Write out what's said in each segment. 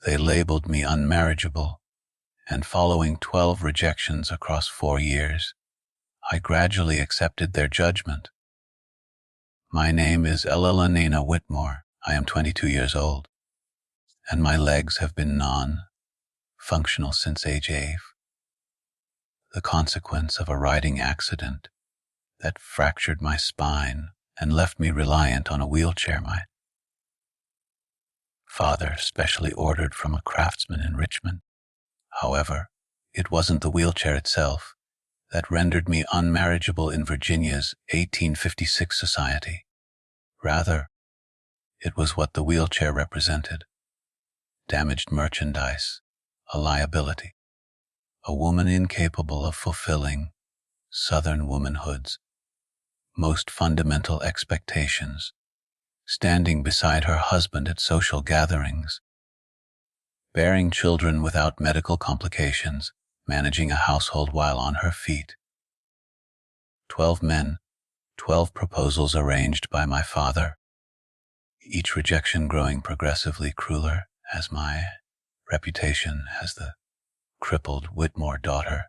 They labeled me unmarriageable, and following 12 rejections across 4 years, I gradually accepted their judgment. My name is Elellanena Whitmore. I am 22 years old, and my legs have been non-functional since age 8, the consequence of a riding accident that fractured my spine and left me reliant on a wheelchair. My father specially ordered from a craftsman in Richmond. However, it wasn't the wheelchair itself that rendered me unmarriageable in Virginia's 1856 society. Rather, it was what the wheelchair represented: damaged merchandise, a liability, a woman incapable of fulfilling Southern womanhood's most fundamental expectations, standing beside her husband at social gatherings, bearing children without medical complications, managing a household while on her feet. 12 men, 12 proposals arranged by my father, each rejection growing progressively crueler as my reputation as the crippled Whitmore daughter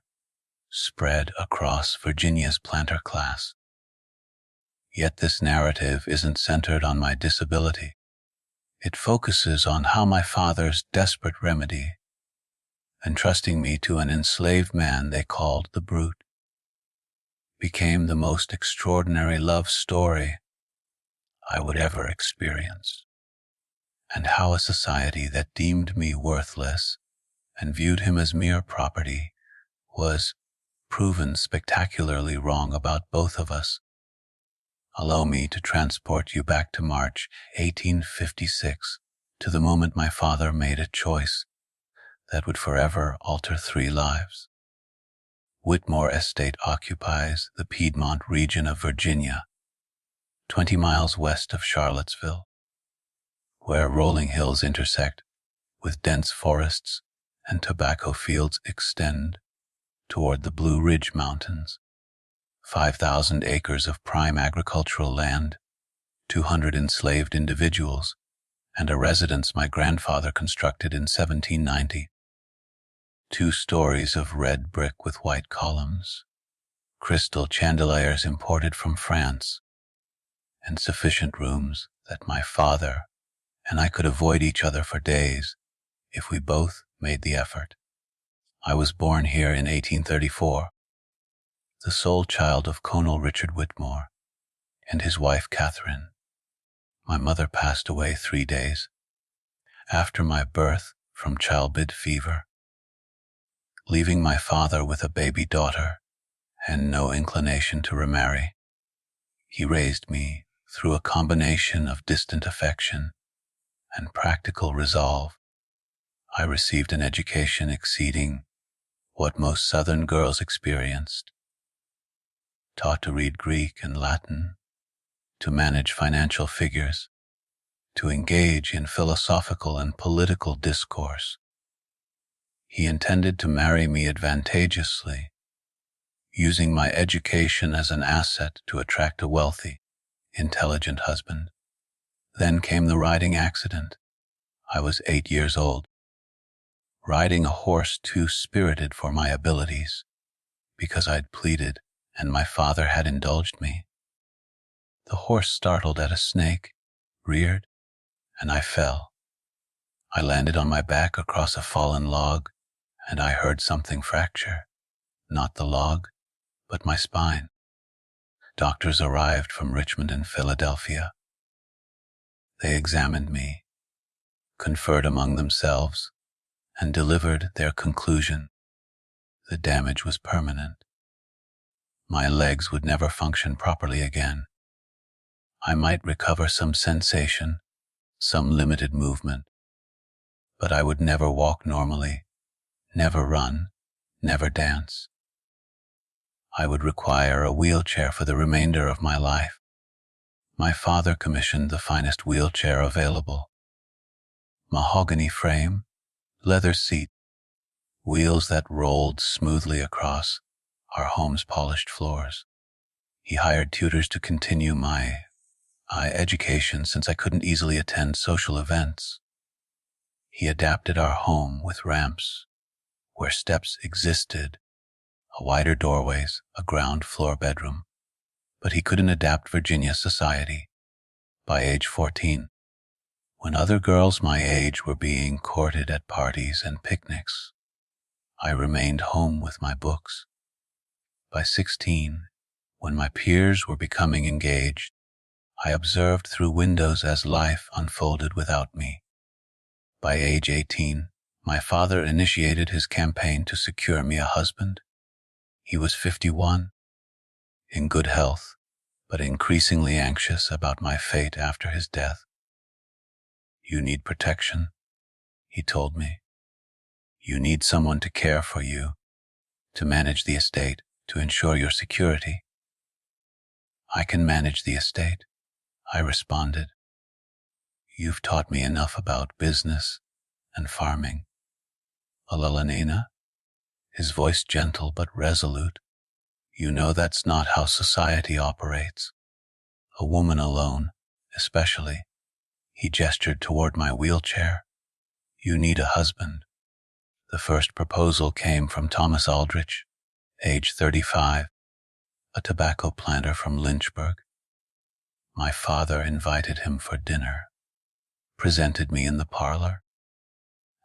spread across Virginia's planter class. Yet this narrative isn't centered on my disability. It focuses on how my father's desperate remedy, entrusting me to an enslaved man they called the Brute, became the most extraordinary love story I would ever experience, and how a society that deemed me worthless and viewed him as mere property was proven spectacularly wrong about both of us. Allow me to transport you back to March 1856, to the moment my father made a choice that would forever alter 3 lives. Whitmore Estate occupies the Piedmont region of Virginia, 20 miles west of Charlottesville, where rolling hills intersect with dense forests and tobacco fields extend toward the Blue Ridge Mountains. 5,000 acres of prime agricultural land, 200 enslaved individuals, and a residence my grandfather constructed in 1790. 2 stories of red brick with white columns, crystal chandeliers imported from France, and sufficient rooms that my father and I could avoid each other for days if we both made the effort. I was born here in 1834, the sole child of Colonel Richard Whitmore and his wife Catherine. My mother passed away 3 days after my birth from childbed fever, leaving my father with a baby daughter and no inclination to remarry. He raised me through a combination of distant affection and practical resolve. I received an education exceeding what most Southern girls experienced, taught to read Greek and Latin, to manage financial figures, to engage in philosophical and political discourse. He intended to marry me advantageously, using my education as an asset to attract a wealthy, intelligent husband. Then came the riding accident. I was 8 years old, riding a horse too spirited for my abilities, because I'd pleaded and my father had indulged me. The horse startled at a snake, reared, and I fell. I landed on my back across a fallen log, and I heard something fracture, not the log, but my spine. Doctors arrived from Richmond and Philadelphia. They examined me, conferred among themselves, and delivered their conclusion. The damage was permanent. My legs would never function properly again. I might recover some sensation, some limited movement, but I would never walk normally, never run, never dance. I would require a wheelchair for the remainder of my life. My father commissioned the finest wheelchair available. Mahogany frame, leather seat, wheels that rolled smoothly across our home's polished floors. He hired tutors to continue my education since I couldn't easily attend social events. He adapted our home with ramps where steps existed, a wider doorways, a ground floor bedroom. But he couldn't adapt Virginia society. By age 14, when other girls my age were being courted at parties and picnics, I remained home with my books. By 16, when my peers were becoming engaged, I observed through windows as life unfolded without me. By age 18, my father initiated his campaign to secure me a husband. He was 51, in good health, but increasingly anxious about my fate after his death. "You need protection," he told me. "You need someone to care for you, to manage the estate, to ensure your security." "I can manage the estate," I responded. "You've taught me enough about business and farming." "Elellanena," his voice gentle but resolute, "you know that's not how society operates. A woman alone, especially." He gestured toward my wheelchair. "You need a husband." The first proposal came from Thomas Aldrich, age 35, a tobacco planter from Lynchburg. My father invited him for dinner, presented me in the parlor,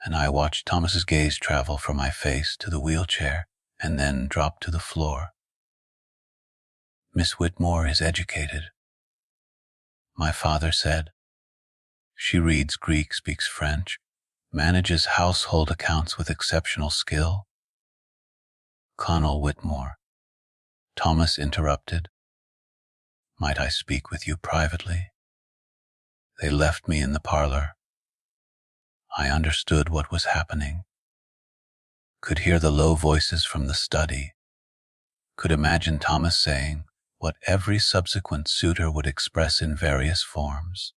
and I watched Thomas's gaze travel from my face to the wheelchair and then drop to the floor. "Miss Whitmore is educated," my father said. "She reads Greek, speaks French, manages household accounts with exceptional skill." "Colonel Whitmore," Thomas interrupted. "Might I speak with you privately?" They left me in the parlor. I understood what was happening, could hear the low voices from the study, could imagine Thomas saying what every subsequent suitor would express in various forms.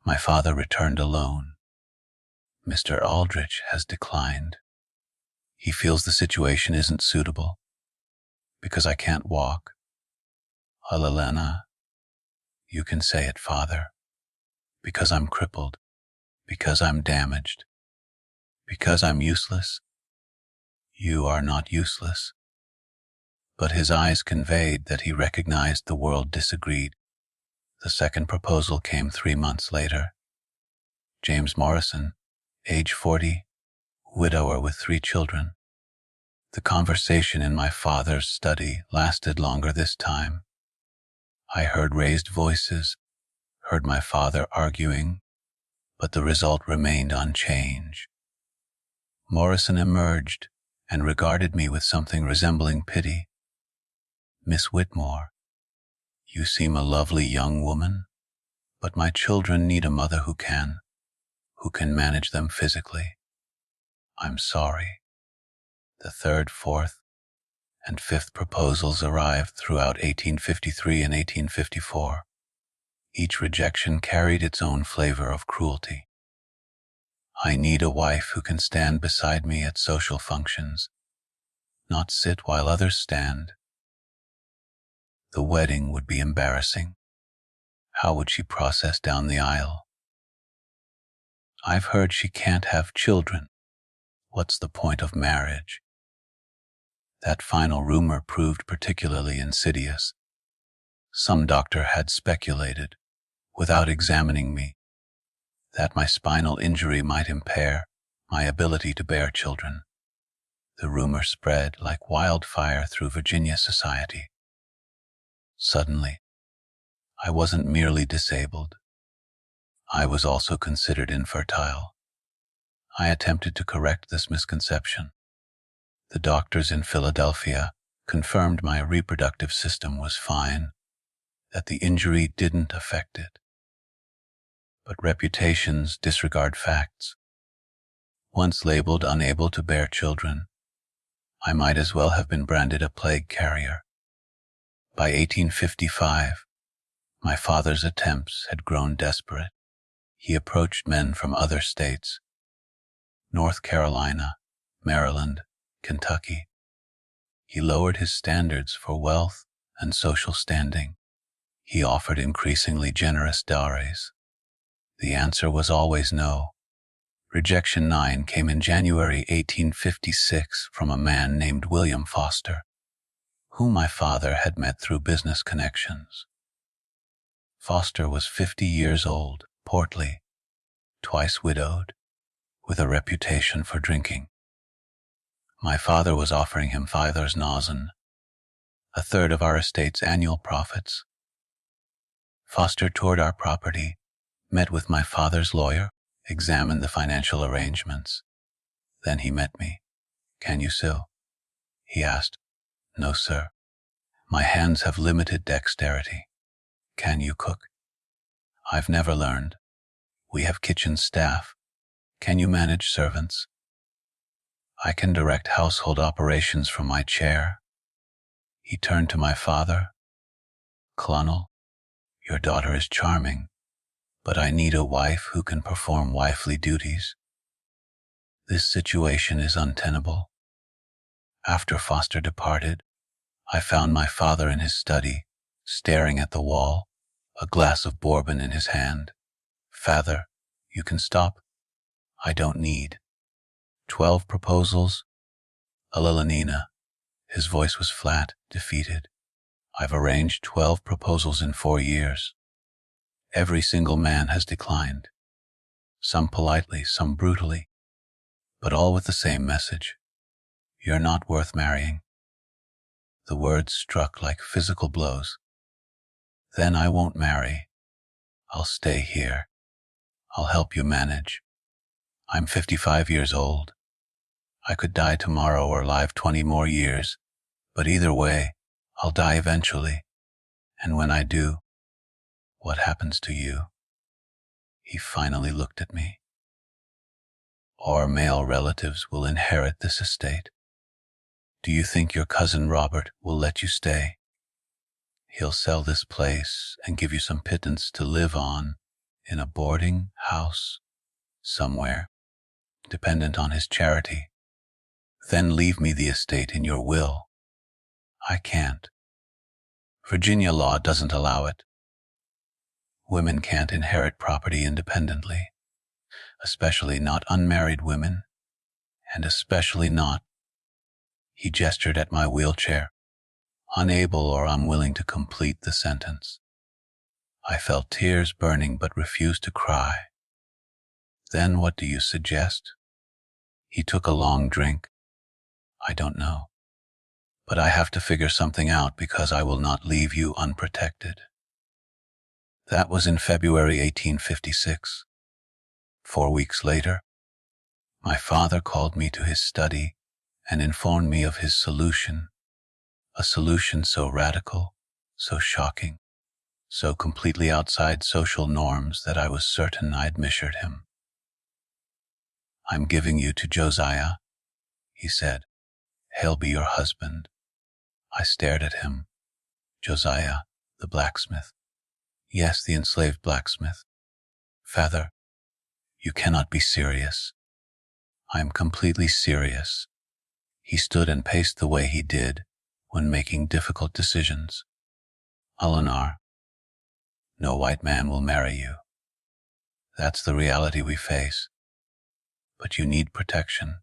My father returned alone. "Mr. Aldrich has declined. He feels the situation isn't suitable. Because I can't walk." "Elellanena, you can say it, father. Because I'm crippled. Because I'm damaged. Because I'm useless." "You are not useless." But his eyes conveyed that he recognized the world disagreed. The second proposal came 3 months later. James Morrison, age 40, widower with 3 children. The conversation in my father's study lasted longer this time. I heard raised voices, heard my father arguing, but the result remained unchanged. Morrison emerged and regarded me with something resembling pity. "Miss Whitmore, you seem a lovely young woman, but my children need a mother who can manage them physically. I'm sorry." The third, fourth, and fifth proposals arrived throughout 1853 and 1854. Each rejection carried its own flavor of cruelty. "I need a wife who can stand beside me at social functions, not sit while others stand." The wedding would be embarrassing. How would she process down the aisle? "I've heard she can't have children. What's the point of marriage?" That final rumor proved particularly insidious. Some doctor had speculated, without examining me, that my spinal injury might impair my ability to bear children. The rumor spread like wildfire through Virginia society. Suddenly, I wasn't merely disabled. I was also considered infertile. I attempted to correct this misconception. The doctors in Philadelphia confirmed my reproductive system was fine, that the injury didn't affect it. But reputations disregard facts. Once labeled unable to bear children, I might as well have been branded a plague carrier. By 1855, my father's attempts had grown desperate. He approached men from other states, North Carolina, Maryland, Kentucky. He lowered his standards for wealth and social standing. He offered increasingly generous dowries. The answer was always no. Rejection 9 came in January 1856 from a man named William Foster, whom my father had met through business connections. Foster was 50 years old, portly, twice widowed, with a reputation for drinking. My father was offering him 5,000, a third of our estate's annual profits. Foster toured our property, met with my father's lawyer, examined the financial arrangements. Then he met me. "Can you sew?" he asked. "No, sir. My hands have limited dexterity." "Can you cook?" "I've never learned. We have kitchen staff. Can you manage servants?" "I can direct household operations from my chair." He turned to my father. "Clonel, your daughter is charming, but I need a wife who can perform wifely duties. This situation is untenable." After Foster departed, I found my father in his study, staring at the wall, a glass of bourbon in his hand. "Father, you can stop. I don't need 12 proposals. Elellanena." His voice was flat, defeated. "I've arranged 12 proposals in 4 years. Every single man has declined. Some politely, some brutally, but all with the same message. You're not worth marrying." The words struck like physical blows. "Then I won't marry. I'll stay here. I'll help you manage. I'm 55 years old. I could die tomorrow or live 20 more years, but either way, I'll die eventually. And when I do, what happens to you?" He finally looked at me. "Our male relatives will inherit this estate. Do you think your cousin Robert will let you stay? He'll sell this place and give you some pittance to live on in a boarding house somewhere, dependent on his charity. Then leave me the estate in your will." "I can't. Virginia law doesn't allow it. Women can't inherit property independently, especially not unmarried women, and especially not—" He gestured at my wheelchair, unable or unwilling to complete the sentence. I felt tears burning but refused to cry. "Then what do you suggest?" He took a long drink. "I don't know. But I have to figure something out because I will not leave you unprotected." That was in February 1856. 4 weeks later, my father called me to his study and informed me of his solution, a solution so radical, so shocking, so completely outside social norms that I was certain I'd misheard him. "I'm giving you to Josiah," he said. "He'll be your husband." I stared at him. "Josiah, the blacksmith?" "Yes, the enslaved blacksmith." "Father, you cannot be serious." "I am completely serious." He stood and paced the way he did when making difficult decisions. "Eleanor, no white man will marry you. That's the reality we face. But you need protection.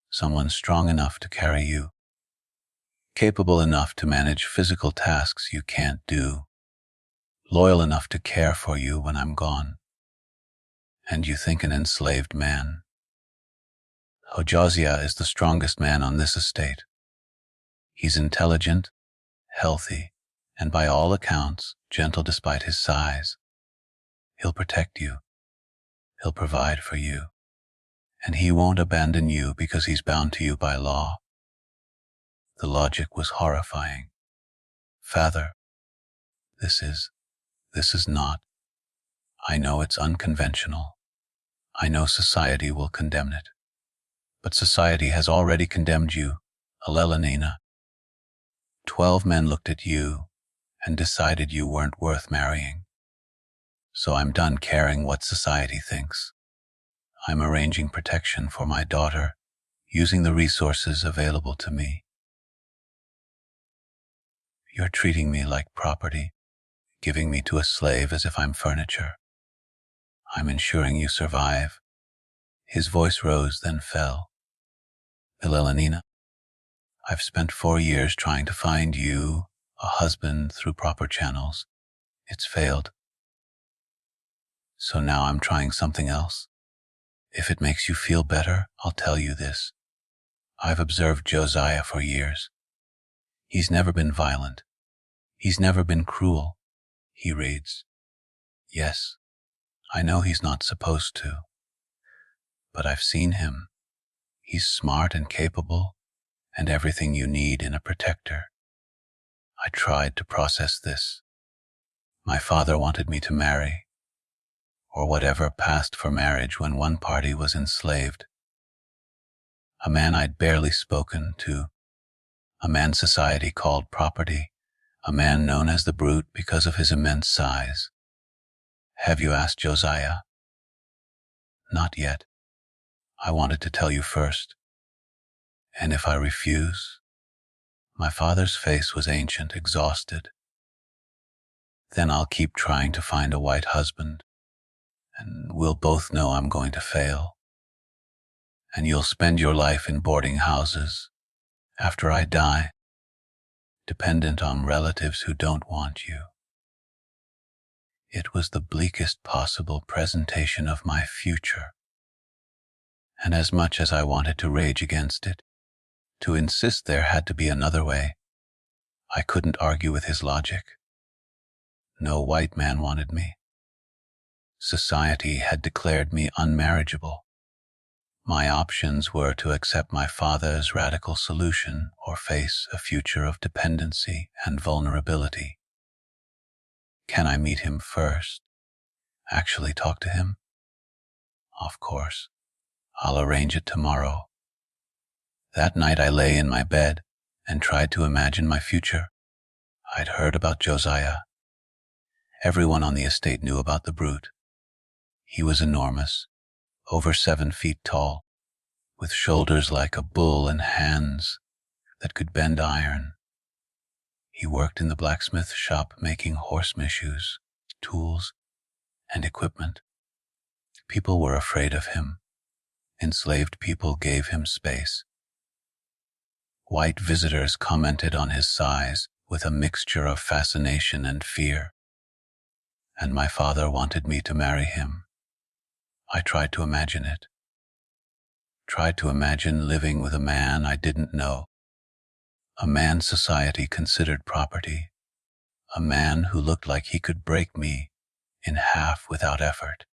Someone strong enough to carry you, capable enough to manage physical tasks you can't do, loyal enough to care for you when I'm gone. And you think an enslaved man? Josiah is the strongest man on this estate. He's intelligent, healthy, and by all accounts, gentle despite his size. He'll protect you. He'll provide for you. And he won't abandon you because he's bound to you by law." The logic was horrifying. "Father, this is not. I know it's unconventional. I know society will condemn it. But society has already condemned you, Elellanena. 12 men looked at you and decided you weren't worth marrying. So I'm done caring what society thinks. I'm arranging protection for my daughter, using the resources available to me. You're treating me like property, giving me to a slave as if I'm furniture. I'm ensuring you survive, His voice rose, then fell. Elellanena, I've spent 4 years trying to find you a husband through proper channels. It's failed. So now I'm trying something else. If it makes you feel better, I'll tell you this. I've observed Josiah for years. He's never been violent. He's never been cruel. He reads. Yes, I know he's not supposed to. But I've seen him. He's smart and capable, and everything you need in a protector. I tried to process this. My father wanted me to marry, or whatever passed for marriage when one party was enslaved. A man I'd barely spoken to, a man society called property, a man known as the brute because of his immense size. Have you asked Josiah? Not yet. I wanted to tell you first. And if I refuse? My father's face was ancient, exhausted. Then I'll keep trying to find a white husband, and we'll both know I'm going to fail. And you'll spend your life in boarding houses, after I die, dependent on relatives who don't want you. It was the bleakest possible presentation of my future. And as much as I wanted to rage against it, to insist there had to be another way, I couldn't argue with his logic. No white man wanted me. Society had declared me unmarriageable. My options were to accept my father's radical solution or face a future of dependency and vulnerability. Can I meet him first? Actually talk to him? Of course. I'll arrange it tomorrow. That night I lay in my bed and tried to imagine my future. I'd heard about Josiah. Everyone on the estate knew about the brute. He was enormous, over 7 feet tall, with shoulders like a bull and hands that could bend iron. He worked in the blacksmith shop making horseman shoes, tools, and equipment. People were afraid of him. Enslaved people gave him space. White visitors commented on his size with a mixture of fascination and fear. And my father wanted me to marry him. I tried to imagine it. Tried to imagine living with a man I didn't know. A man society considered property. A man who looked like he could break me in half without effort.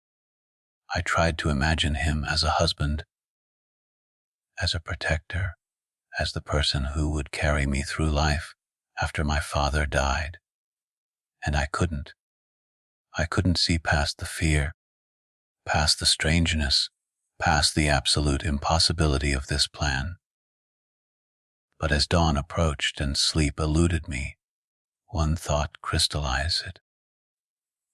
I tried to imagine him as a husband, as a protector, as the person who would carry me through life after my father died. And I couldn't. I couldn't see past the fear, past the strangeness, past the absolute impossibility of this plan. But as dawn approached and sleep eluded me, one thought crystallized.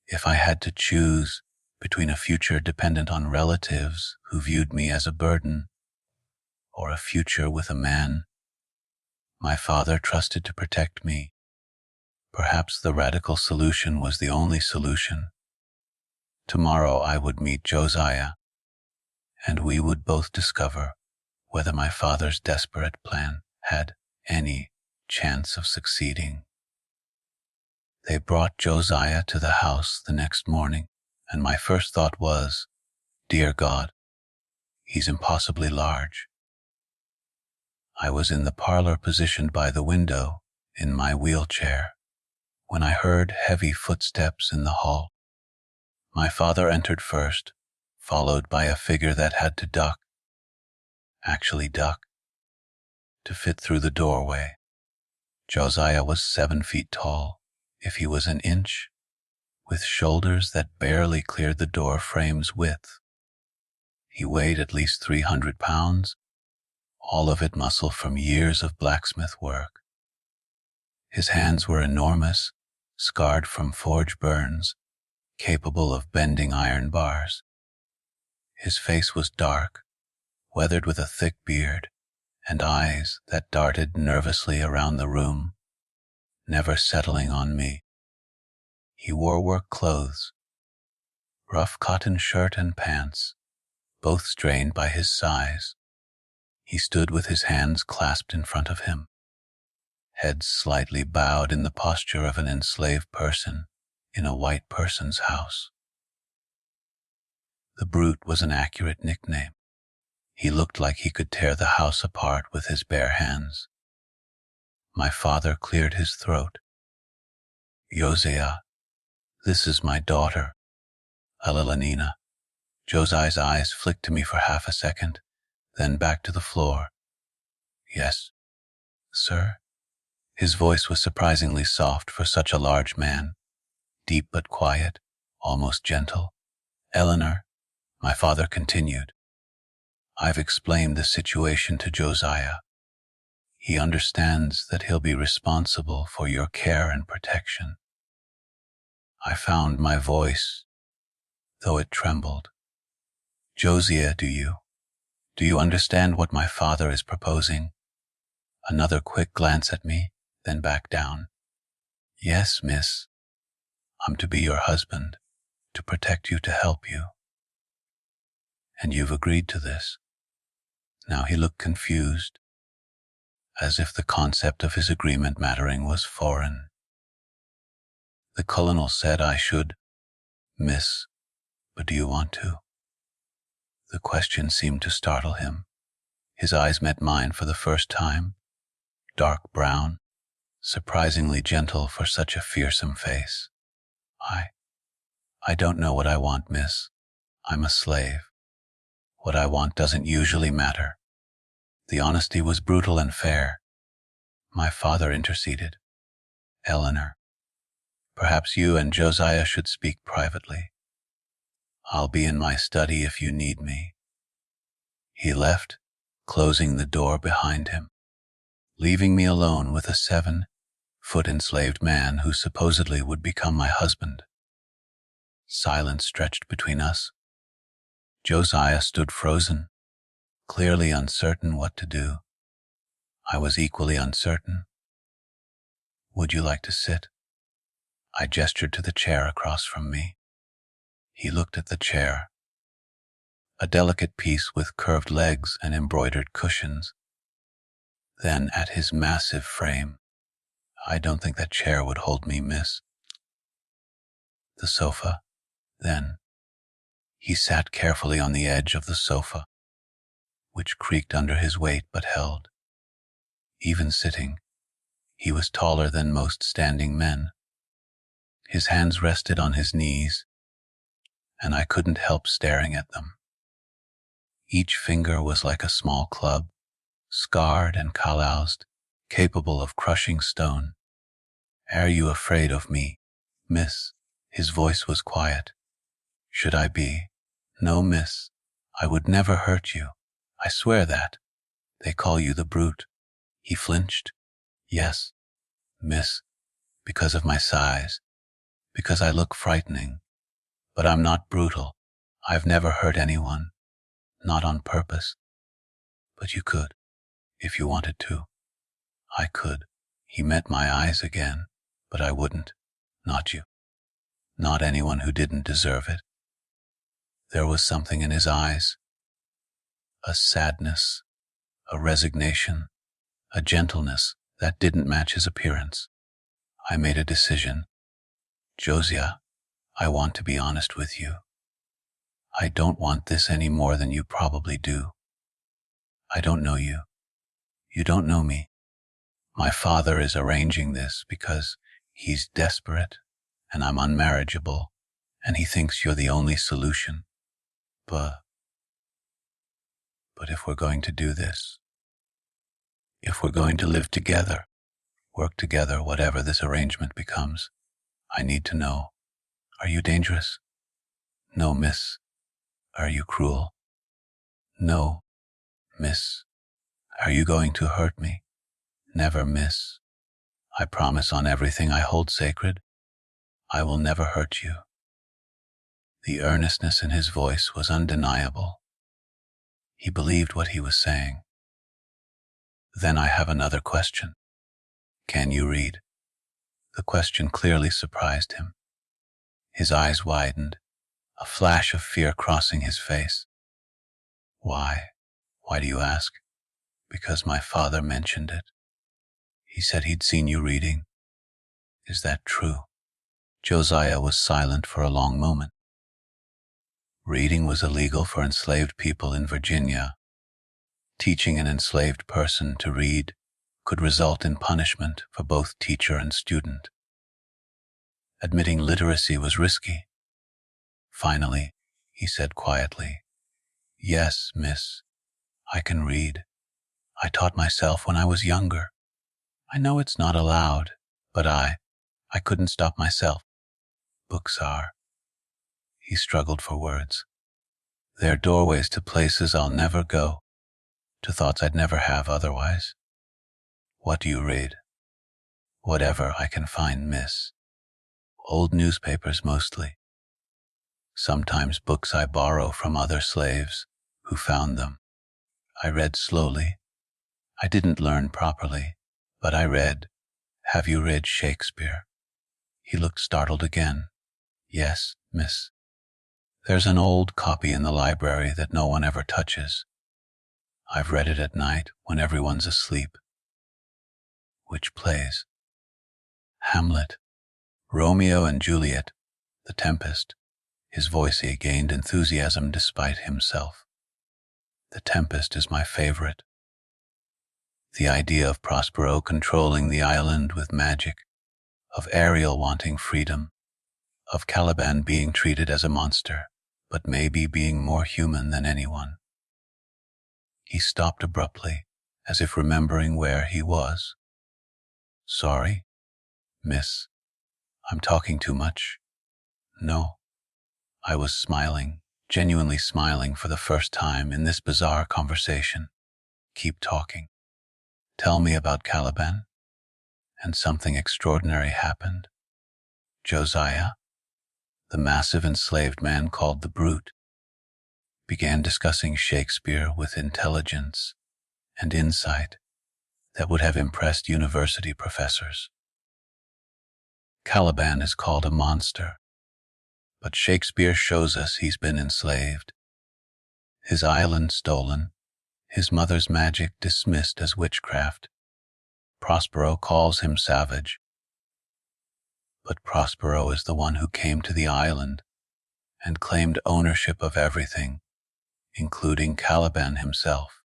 If I had to choose between a future dependent on relatives who viewed me as a burden, or a future with a man my father trusted to protect me, perhaps the radical solution was the only solution. Tomorrow I would meet Josiah, and we would both discover whether my father's desperate plan had any chance of succeeding. They brought Josiah to the house the next morning, and my first thought was, dear God, he's impossibly large. I was in the parlor positioned by the window in my wheelchair when I heard heavy footsteps in the hall. My father entered first, followed by a figure that had to duck, to fit through the doorway. Josiah was 7 feet tall, if he was an inch, with shoulders that barely cleared the door frame's width. He weighed at least 300 pounds, all of it muscle from years of blacksmith work. His hands were enormous, scarred from forge burns, capable of bending iron bars. His face was dark, weathered with a thick beard, and eyes that darted nervously around the room, never settling on me. He wore work clothes, rough cotton shirt and pants, both strained by his size. He stood with his hands clasped in front of him, head slightly bowed in the posture of an enslaved person in a white person's house. The Brute was an accurate nickname. He looked like he could tear the house apart with his bare hands. My father cleared his throat. Josiah, this is my daughter, Elellanena. Josiah's eyes flicked to me for half a second, then back to the floor. Yes, sir? His voice was surprisingly soft for such a large man, deep but quiet, almost gentle. Eleanor, my father continued, I've explained the situation to Josiah. He understands that he'll be responsible for your care and protection. I found my voice, though it trembled. Josiah, do you understand what my father is proposing? Another quick glance at me, then back down. Yes, miss. I'm to be your husband, to protect you, to help you. And you've agreed to this. Now he looked confused, as if the concept of his agreement mattering was foreign. The colonel said I should, miss, but do you want to? The question seemed to startle him. His eyes met mine for the first time, dark brown, surprisingly gentle for such a fearsome face. I don't know what I want, miss. I'm a slave. What I want doesn't usually matter. The honesty was brutal and fair. My father interceded. Eleanor, perhaps you and Josiah should speak privately. I'll be in my study if you need me. He left, closing the door behind him, leaving me alone with a 7-foot enslaved man who supposedly would become my husband. Silence stretched between us. Josiah stood frozen, clearly uncertain what to do. I was equally uncertain. Would you like to sit? I gestured to the chair across from me. He looked at the chair, a delicate piece with curved legs and embroidered cushions, then at his massive frame. I don't think that chair would hold me, miss. The sofa, then. He sat carefully on the edge of the sofa, which creaked under his weight but held. Even sitting, he was taller than most standing men. His hands rested on his knees, and I couldn't help staring at them. Each finger was like a small club, scarred and calloused, capable of crushing stone. Are you afraid of me, miss? His voice was quiet. Should I be? No, miss. I would never hurt you. I swear that. They call you the Brute. He flinched. Yes, miss, because of my size, because I look frightening. But I'm not brutal. I've never hurt anyone, not on purpose. But you could, if you wanted to. I could. He met my eyes again, but I wouldn't. Not you. Not anyone who didn't deserve it. There was something in his eyes, a sadness, a resignation, a gentleness that didn't match his appearance. I made a decision. Josiah, I want to be honest with you. I don't want this any more than you probably do. I don't know you. You don't know me. My father is arranging this because he's desperate and I'm unmarriageable, and he thinks you're the only solution. But if we're going to do this, if we're going to live together, work together, whatever this arrangement becomes, I need to know, are you dangerous? No, miss. Are you cruel? No, miss. Are you going to hurt me? Never, miss. I promise on everything I hold sacred, I will never hurt you. The earnestness in his voice was undeniable. He believed what he was saying. Then I have another question. Can you read? The question clearly surprised him. His eyes widened, a flash of fear crossing his face. Why? Why do you ask? Because my father mentioned it. He said he'd seen you reading. Is that true? Josiah was silent for a long moment. Reading was illegal for enslaved people in Virginia. Teaching an enslaved person to read could result in punishment for both teacher and student. Admitting literacy was risky. Finally, he said quietly, "Yes, miss, I can read. I taught myself when I was younger. I know it's not allowed, but I couldn't stop myself. Books are." He struggled for words. "They're doorways to places I'll never go, to thoughts I'd never have otherwise." "What do you read?" "Whatever I can find, miss. Old newspapers mostly. Sometimes books I borrow from other slaves who found them. I read slowly. I didn't learn properly, but I read. Have you read Shakespeare?" He looked startled again. "Yes, miss. There's an old copy in the library that no one ever touches. I've read it at night when everyone's asleep." "Which plays?" "Hamlet, Romeo and Juliet, The Tempest." His voice gained enthusiasm despite himself. "The Tempest is my favorite. The idea of Prospero controlling the island with magic, of Ariel wanting freedom, of Caliban being treated as a monster, but maybe being more human than anyone." He stopped abruptly, as if remembering where he was. "Sorry, miss, I'm talking too much." "No." I was smiling, genuinely smiling for the first time in this bizarre conversation. "Keep talking. Tell me about Caliban." And something extraordinary happened. Josiah, the massive enslaved man called the Brute, began discussing Shakespeare with intelligence and insight that would have impressed university professors. Caliban is called a monster, but Shakespeare shows us he's been enslaved, his island stolen, his mother's magic dismissed as witchcraft. Prospero calls him savage, but Prospero is the one who came to the island and claimed ownership of everything, including Caliban himself.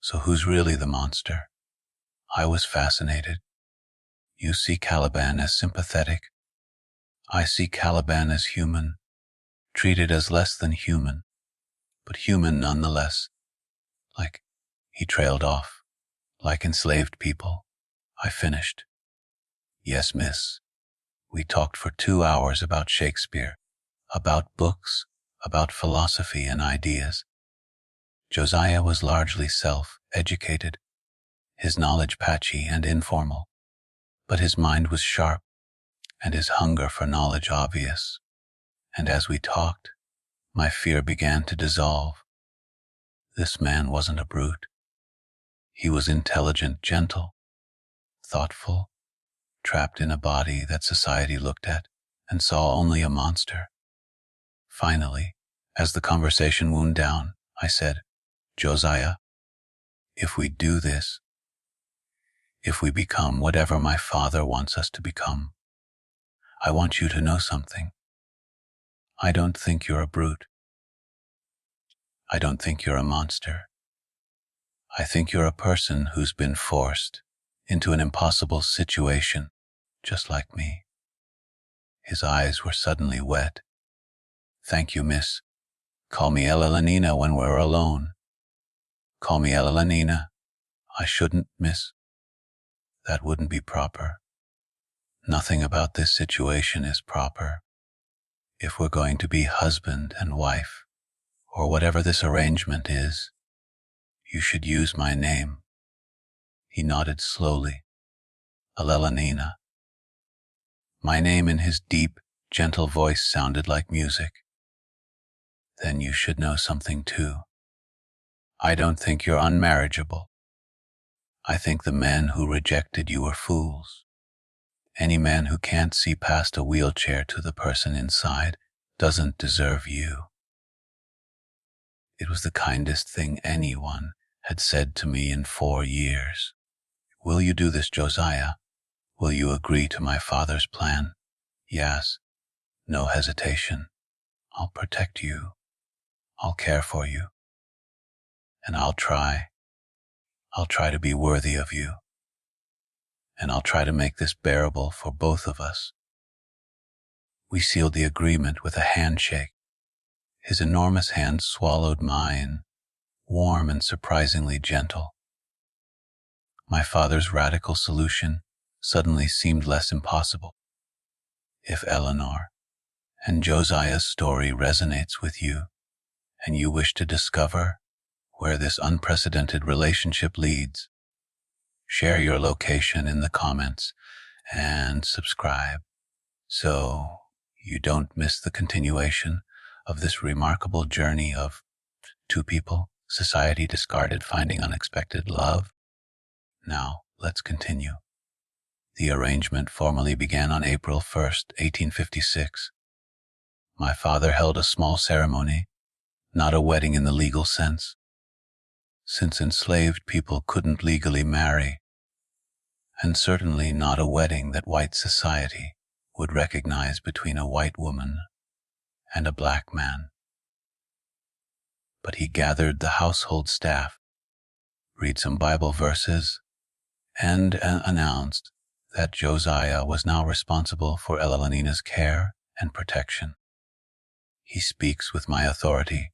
So who's really the monster? I was fascinated. You see Caliban as sympathetic. I see Caliban as human, treated as less than human, but human nonetheless. Like, he trailed off, like enslaved people. I finished. "Yes, miss. We talked for 2 hours about Shakespeare, about books, about philosophy and ideas." Josiah was largely self-educated, his knowledge patchy and informal, but his mind was sharp and his hunger for knowledge obvious. And as we talked, my fear began to dissolve. This man wasn't a brute. He was intelligent, gentle, thoughtful, trapped in a body that society looked at and saw only a monster. Finally, as the conversation wound down, I said, "Josiah, if we do this, if we become whatever my father wants us to become, I want you to know something. I don't think you're a brute. I don't think you're a monster. I think you're a person who's been forced into an impossible situation, just like me." His eyes were suddenly wet. "Thank you, miss. Call me Elellanena when we're alone." "Call me Elellanena." "I shouldn't, miss. That wouldn't be proper. Nothing about this situation is proper. If we're going to be husband and wife, or whatever this arrangement is, you should use my name." He nodded slowly. "Elellanena." My name in his deep, gentle voice sounded like music. "Then you should know something too. I don't think you're unmarriageable. I think the men who rejected you are fools. Any man who can't see past a wheelchair to the person inside doesn't deserve you." It was the kindest thing anyone had said to me in 4 years. "Will you do this, Josiah? Will you agree to my father's plan?" "Yes." No hesitation. "I'll protect you. I'll care for you. And I'll try to be worthy of you. And I'll try to make this bearable for both of us." We sealed the agreement with a handshake. His enormous hand swallowed mine, warm and surprisingly gentle. My father's radical solution suddenly seemed less impossible. If Eleanor and Josiah's story resonates with you, and you wish to discover where this unprecedented relationship leads, share your location in the comments and subscribe so you don't miss the continuation of this remarkable journey of two people, society discarded, finding unexpected love. Now, let's continue. The arrangement formally began on April 1st, 1856. My father held a small ceremony, not a wedding in the legal sense, since enslaved people couldn't legally marry, and certainly not a wedding that white society would recognize between a white woman and a black man. But he gathered the household staff, read some Bible verses, and announced that Josiah was now responsible for Elellena's care and protection. "He speaks with my authority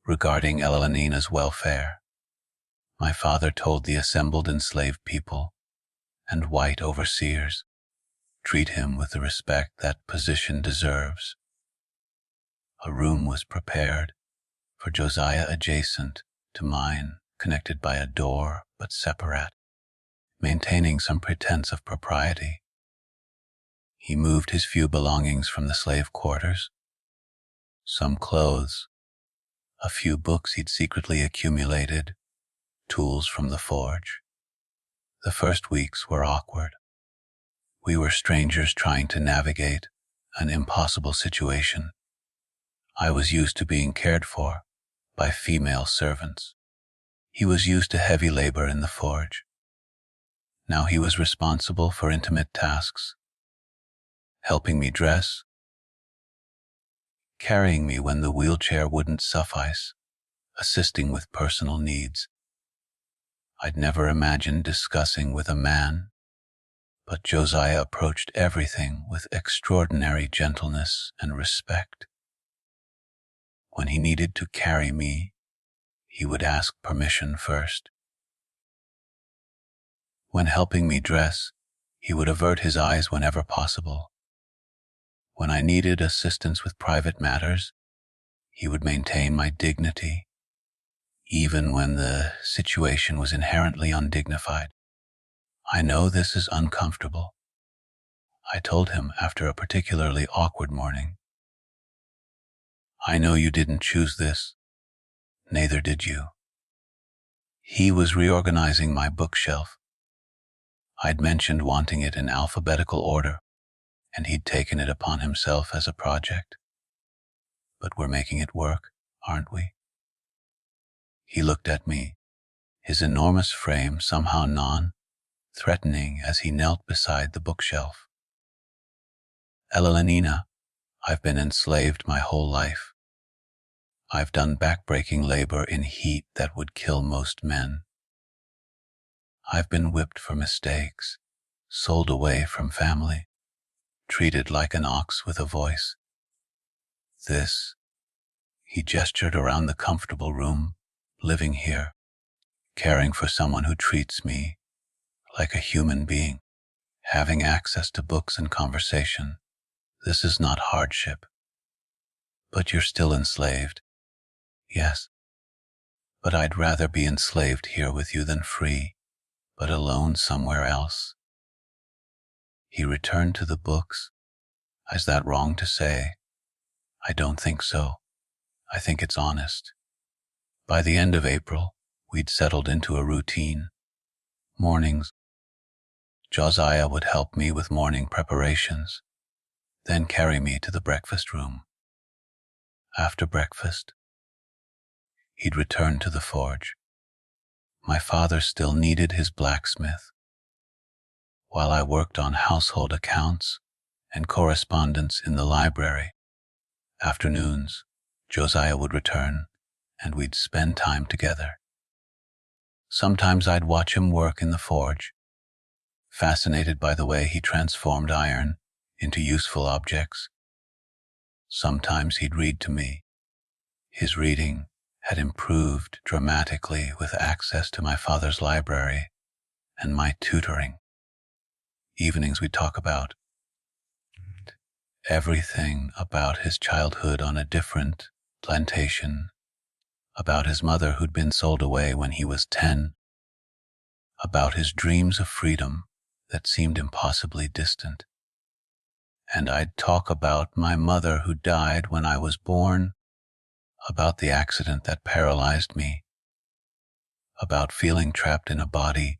regarding Elellena's welfare," my father told the assembled enslaved people and white overseers. "Treat him with the respect that position deserves." A room was prepared for Josiah adjacent to mine, connected by a door but separate, maintaining some pretense of propriety. He moved his few belongings from the slave quarters, some clothes, a few books he'd secretly accumulated, tools from the forge. The first weeks were awkward. We were strangers trying to navigate an impossible situation. I was used to being cared for by female servants. He was used to heavy labor in the forge. Now he was responsible for intimate tasks, helping me dress, carrying me when the wheelchair wouldn't suffice, assisting with personal needs. I'd never imagined discussing with a man, but Josiah approached everything with extraordinary gentleness and respect. When he needed to carry me, he would ask permission first. When helping me dress, he would avert his eyes whenever possible. When I needed assistance with private matters, he would maintain my dignity, even when the situation was inherently undignified. "I know this is uncomfortable," I told him after a particularly awkward morning. "I know you didn't choose this, neither did you." He was reorganizing my bookshelf. I'd mentioned wanting it in alphabetical order, and he'd taken it upon himself as a project. "But we're making it work, aren't we?" He looked at me, his enormous frame somehow non-threatening as he knelt beside the bookshelf. "Elellanena, I've been enslaved my whole life. I've done backbreaking labor in heat that would kill most men. I've been whipped for mistakes, sold away from family, treated like an ox with a voice. This," he gestured around the comfortable room, "living here, caring for someone who treats me like a human being, having access to books and conversation. This is not hardship." "But you're still enslaved." "Yes, but I'd rather be enslaved here with you than free, but alone somewhere else." He returned to the books. "Is that wrong to say?" "I don't think so. I think it's honest." By the end of April, we'd settled into a routine. Mornings, Josiah would help me with morning preparations, then carry me to the breakfast room. After breakfast, He'd returned to the forge. My father still needed his blacksmith. While I worked on household accounts and correspondence in the library, afternoons, Josiah would return and we'd spend time together. Sometimes I'd watch him work in the forge, fascinated by the way he transformed iron into useful objects. Sometimes he'd read to me. His reading had improved dramatically with access to my father's library and my tutoring. Evenings we'd talk about everything about his childhood on a different plantation, about his mother who'd been sold away when he was 10, about his dreams of freedom that seemed impossibly distant. And I'd talk about my mother who died when I was born, about the accident that paralyzed me, about feeling trapped in a body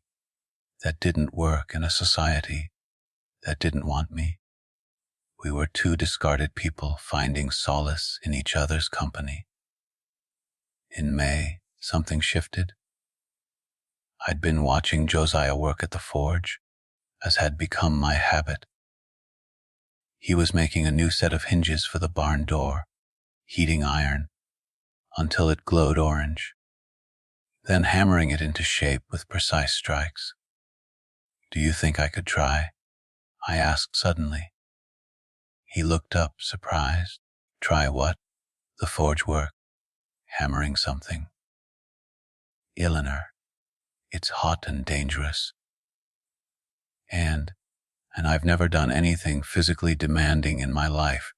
that didn't work in a society that didn't want me. We were two discarded people finding solace in each other's company. In May, something shifted. I'd been watching Josiah work at the forge, as had become my habit. He was making a new set of hinges for the barn door, heating iron until it glowed orange, then hammering it into shape with precise strikes. "Do you think I could try?" I asked suddenly. He looked up, surprised. "Try what?" "The forge work, hammering something." "Eleanor, it's hot and dangerous. And I've never done anything physically demanding in my life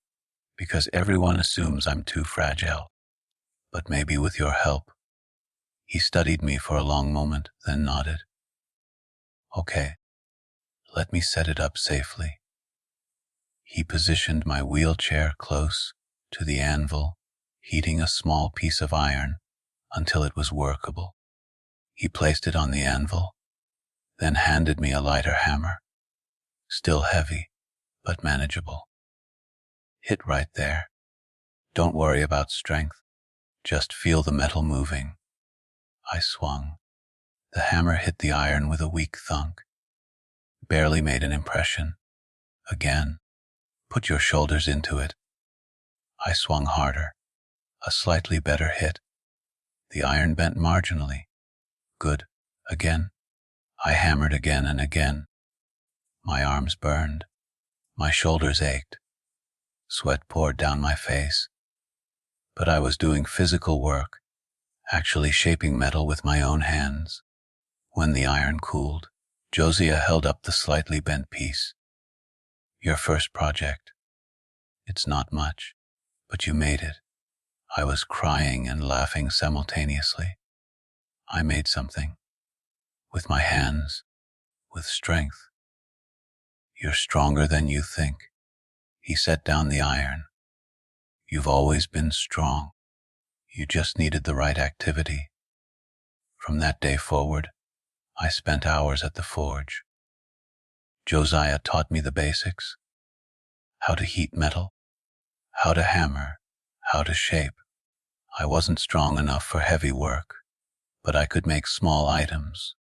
because everyone assumes I'm too fragile. But maybe with your help." He studied me for a long moment, then nodded. "Okay, let me set it up safely." He positioned my wheelchair close to the anvil, heating a small piece of iron until it was workable. He placed it on the anvil, then handed me a lighter hammer, still heavy, but manageable. "Hit right there. Don't worry about strength. Just feel the metal moving." I swung. The hammer hit the iron with a weak thunk. Barely made an impression. Again. "Put your shoulders into it." I swung harder. A slightly better hit. The iron bent marginally. Good. Again. I hammered again and again. My arms burned. My shoulders ached. Sweat poured down my face. But I was doing physical work, actually shaping metal with my own hands. When the iron cooled, Josiah held up the slightly bent piece. "Your first project. It's not much, but you made it." I was crying and laughing simultaneously. I made something. With my hands. With strength. "You're stronger than you think." He set down the iron. "You've always been strong. You just needed the right activity." From that day forward, I spent hours at the forge. Josiah taught me the basics. How to heat metal, how to hammer, how to shape. I wasn't strong enough for heavy work, but I could make small items.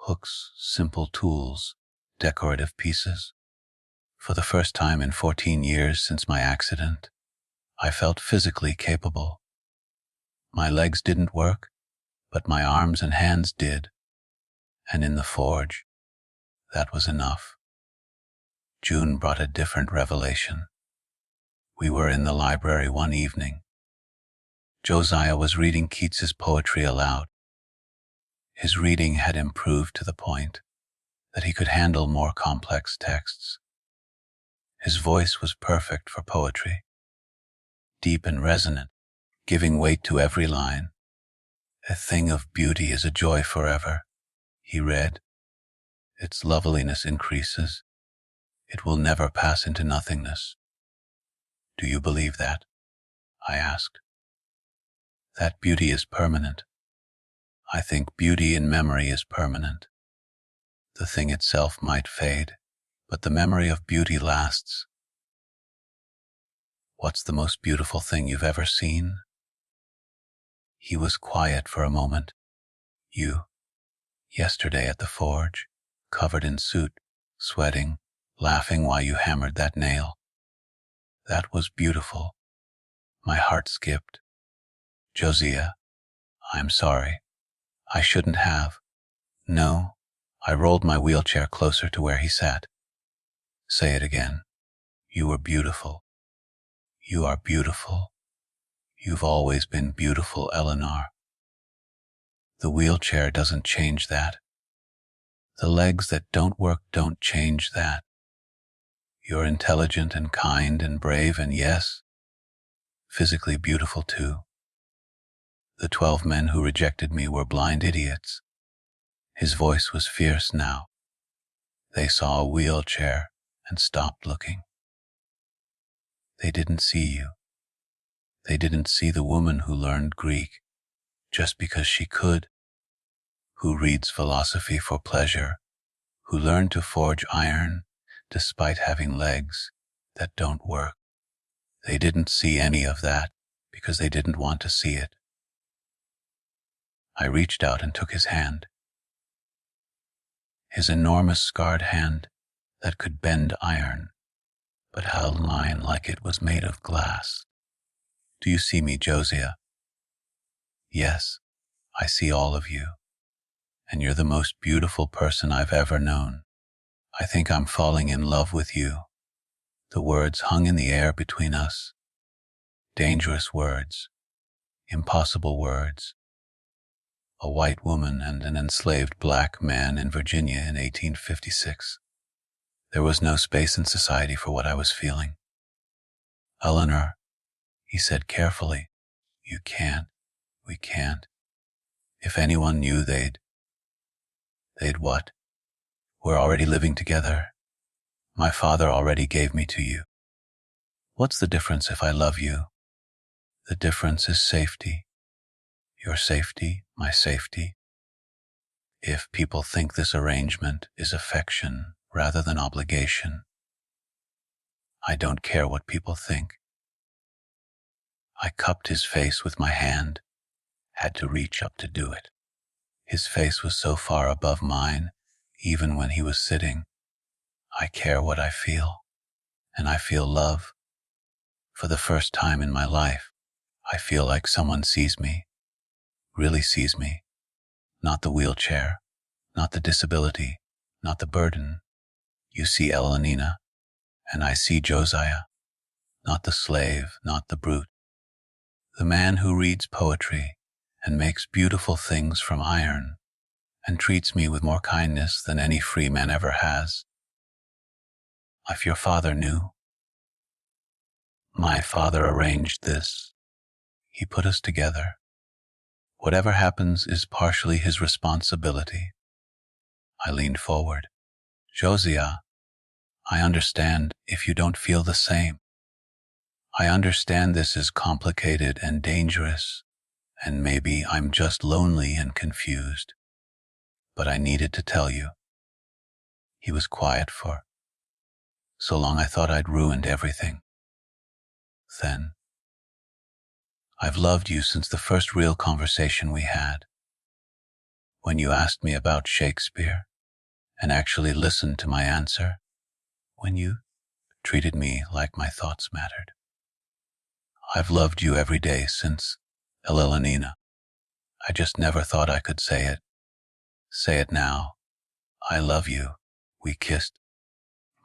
Hooks, simple tools, decorative pieces. For the first time in 14 years since my accident, I felt physically capable. My legs didn't work, but my arms and hands did. And in the forge, that was enough. June brought a different revelation. We were in the library one evening. Josiah was reading Keats's poetry aloud. His reading had improved to the point that he could handle more complex texts. His voice was perfect for poetry, deep and resonant, giving weight to every line. "A thing of beauty is a joy forever," he read. "Its loveliness increases. It will never pass into nothingness." "Do you believe that?" I asked. "That beauty is permanent. I think beauty in memory is permanent. The thing itself might fade, but the memory of beauty lasts." "What's the most beautiful thing you've ever seen?" He was quiet for a moment. You, yesterday at the forge, covered in soot, sweating, laughing while you hammered that nail. That was beautiful. My heart skipped. Josiah, I'm sorry. I shouldn't have. No, I rolled my wheelchair closer to where he sat. Say it again. You were beautiful. You are beautiful. You've always been beautiful, Eleanor. The wheelchair doesn't change that. The legs that don't work don't change that. You're intelligent and kind and brave and yes, physically beautiful too. The 12 men who rejected me were blind idiots. His voice was fierce now. They saw a wheelchair and stopped looking. They didn't see you. They didn't see the woman who learned Greek just because she could, who reads philosophy for pleasure, who learned to forge iron despite having legs that don't work. They didn't see any of that because they didn't want to see it. I reached out and took his hand. His enormous scarred hand that could bend iron, but held mine like it was made of glass. Do you see me, Josiah? Yes, I see all of you, and you're the most beautiful person I've ever known. I think I'm falling in love with you. The words hung in the air between us. Dangerous words, impossible words. A white woman and an enslaved black man in Virginia in 1856. There was no space in society for what I was feeling. Eleanor, he said carefully, we can't. If anyone knew, they'd what? We're already living together. My father already gave me to you. What's the difference if I love you? The difference is safety. Your safety, my safety. If people think this arrangement is affection rather than obligation, I don't care what people think. I cupped his face with my hand, had to reach up to do it. His face was so far above mine, even when he was sitting. I care what I feel, and I feel love. For the first time in my life, I feel like someone sees me, really sees me. Not the wheelchair, not the disability, not the burden. You see Elellanena, and I see Josiah, not the slave, not the brute. The man who reads poetry and makes beautiful things from iron and treats me with more kindness than any free man ever has. If your father knew. My father arranged this. He put us together. Whatever happens is partially his responsibility. I leaned forward. Josiah, I understand if you don't feel the same. I understand this is complicated and dangerous, and maybe I'm just lonely and confused. But I needed to tell you. He was quiet for so long I thought I'd ruined everything. Then, I've loved you since the first real conversation we had. When you asked me about Shakespeare and actually listened to my answer. When you treated me like my thoughts mattered. I've loved you every day since, Elellanena. I just never thought I could say it. Say it now. I love you. We kissed.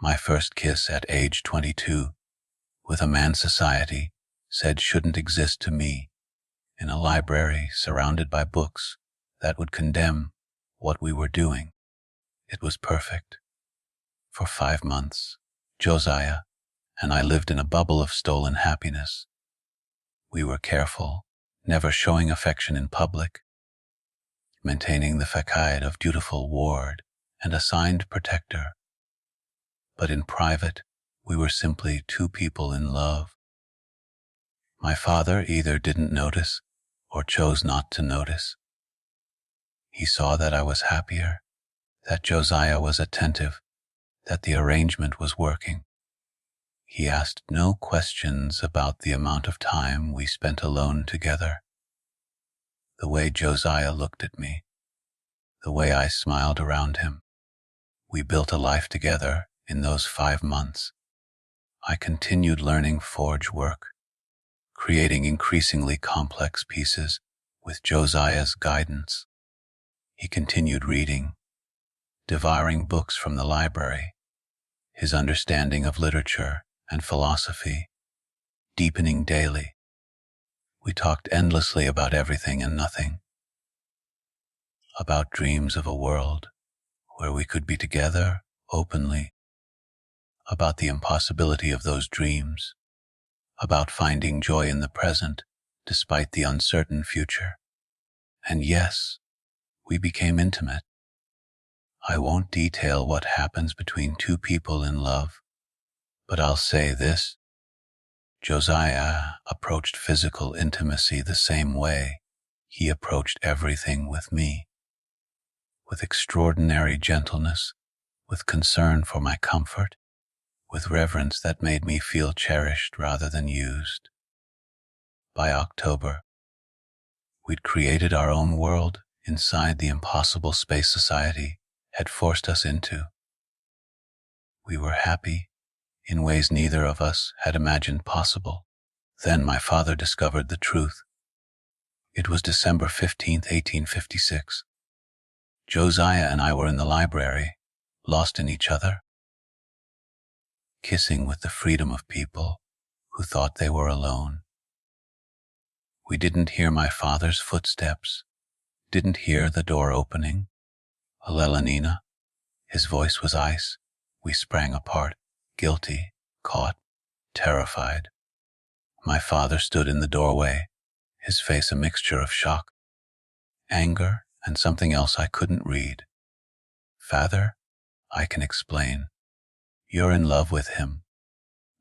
My first kiss at age 22, with a man society said shouldn't exist to me, in a library surrounded by books that would condemn what we were doing. It was perfect. For 5 months, Josiah and I lived in a bubble of stolen happiness. We were careful, never showing affection in public, maintaining the facade of dutiful ward and assigned protector. But in private, we were simply two people in love. My father either didn't notice or chose not to notice. He saw that I was happier, that Josiah was attentive, that the arrangement was working. He asked no questions about the amount of time we spent alone together. The way Josiah looked at me, the way I smiled around him. We built a life together in those 5 months. I continued learning forge work, creating increasingly complex pieces with Josiah's guidance. He continued reading, devouring books from the library, his understanding of literature and philosophy deepening daily. We talked endlessly about everything and nothing, about dreams of a world where we could be together openly, about the impossibility of those dreams, about finding joy in the present despite the uncertain future. And yes, we became intimate. I won't detail what happens between two people in love, but I'll say this. Josiah approached physical intimacy the same way he approached everything with me, with extraordinary gentleness, with concern for my comfort, with reverence that made me feel cherished rather than used. By October, we'd created our own world inside the impossible space society had forced us into. We were happy in ways neither of us had imagined possible. Then my father discovered the truth. It was December 15th, 1856. Josiah and I were in the library, lost in each other, kissing with the freedom of people who thought they were alone. We didn't hear my father's footsteps, didn't hear the door opening. Elellanena, his voice was ice. We sprang apart, guilty, caught, terrified. My father stood in the doorway, his face a mixture of shock, anger, and something else I couldn't read. Father, I can explain. You're in love with him.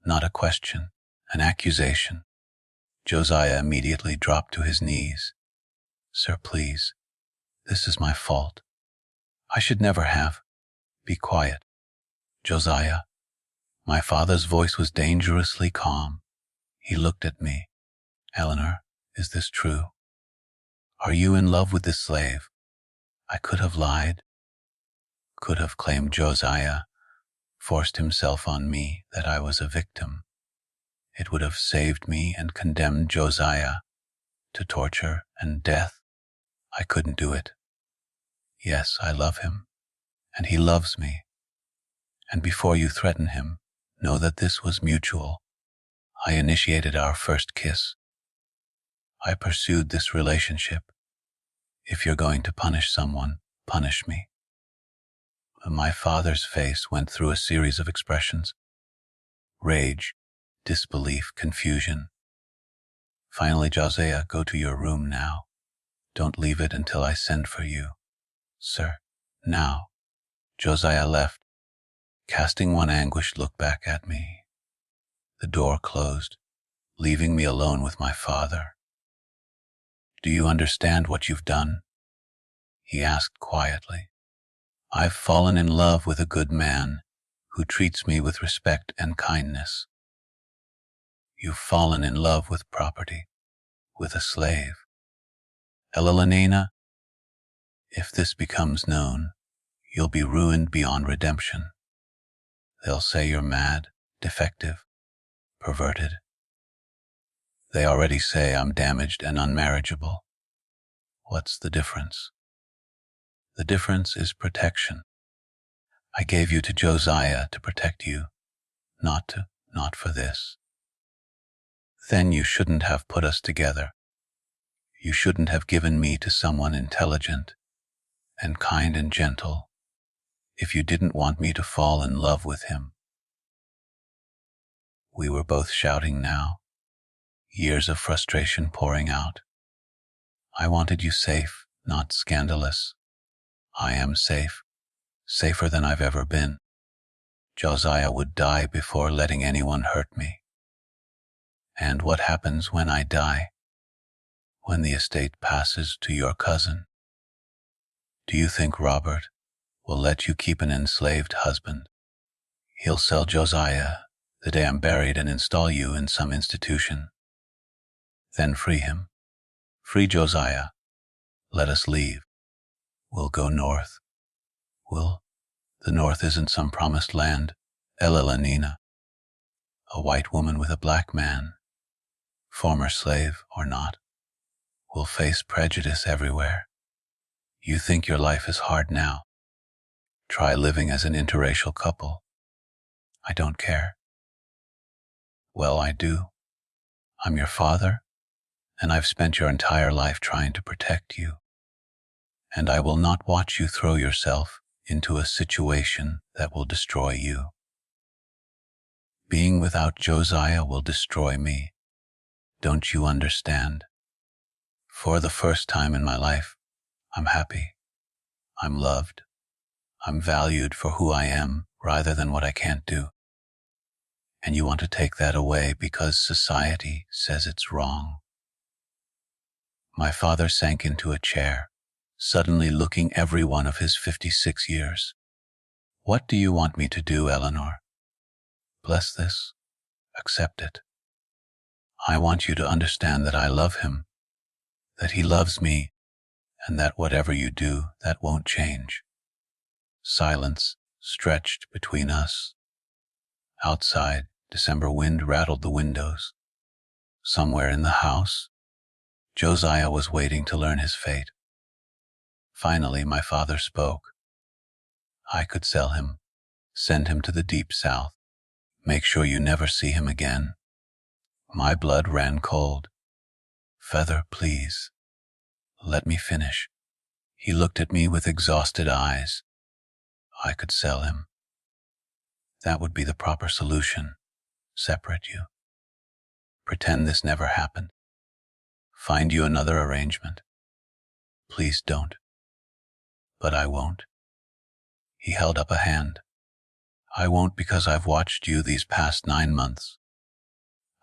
Not a question, an accusation. Josiah immediately dropped to his knees. Sir, please, this is my fault. I should never have. Be quiet. Josiah. My father's voice was dangerously calm. He looked at me. Eleanor, is this true? Are you in love with this slave? I could have lied, could have claimed Josiah, forced himself on me that I was a victim. It would have saved me and condemned Josiah to torture and death. I couldn't do it. Yes, I love him, and he loves me. And before you threaten him, know that this was mutual. I initiated our first kiss. I pursued this relationship. If you're going to punish someone, punish me. My father's face went through a series of expressions. Rage, disbelief, confusion. Finally, Josiah, go to your room now. Don't leave it until I send for you. Sir, now. Josiah left, casting one anguished look back at me. The door closed, leaving me alone with my father. Do you understand what you've done? He asked quietly. I've fallen in love with a good man who treats me with respect and kindness. You've fallen in love with property, with a slave. Elellanena, if this becomes known, you'll be ruined beyond redemption. They'll say you're mad, defective, perverted. They already say I'm damaged and unmarriageable. What's the difference? The difference is protection. I gave you to Josiah to protect you, not for this. Then you shouldn't have put us together. You shouldn't have given me to someone intelligent and kind and gentle if you didn't want me to fall in love with him. We were both shouting now, years of frustration pouring out. I wanted you safe, not scandalous. I am safe, safer than I've ever been. Josiah would die before letting anyone hurt me. And what happens when I die? When the estate passes to your cousin? Do you think Robert will let you keep an enslaved husband? He'll sell Josiah the day I'm buried and install you in some institution. Then free him. Free Josiah. Let us leave. We'll go north. The north isn't some promised land. Elellanena, a white woman with a black man, former slave or not, will face prejudice everywhere. You think your life is hard now. Try living as an interracial couple. I don't care. Well, I do. I'm your father, and I've spent your entire life trying to protect you. And I will not watch you throw yourself into a situation that will destroy you. Being without Josiah will destroy me. Don't you understand? For the first time in my life, I'm happy. I'm loved. I'm valued for who I am rather than what I can't do. And you want to take that away because society says it's wrong. My father sank into a chair, suddenly looking every one of his 56 years. What do you want me to do, Eleanor? Bless this. Accept it. I want you to understand that I love him, that he loves me, and that whatever you do, that won't change. Silence stretched between us. Outside, December wind rattled the windows. Somewhere in the house, Josiah was waiting to learn his fate. Finally, my father spoke. I could sell him, send him to the deep south, make sure you never see him again. My blood ran cold. Feather, please. Let me finish. He looked at me with exhausted eyes. I could sell him. That would be the proper solution. Separate you. Pretend this never happened. Find you another arrangement. Please don't. But I won't. He held up a hand. I won't because I've watched you these past 9 months.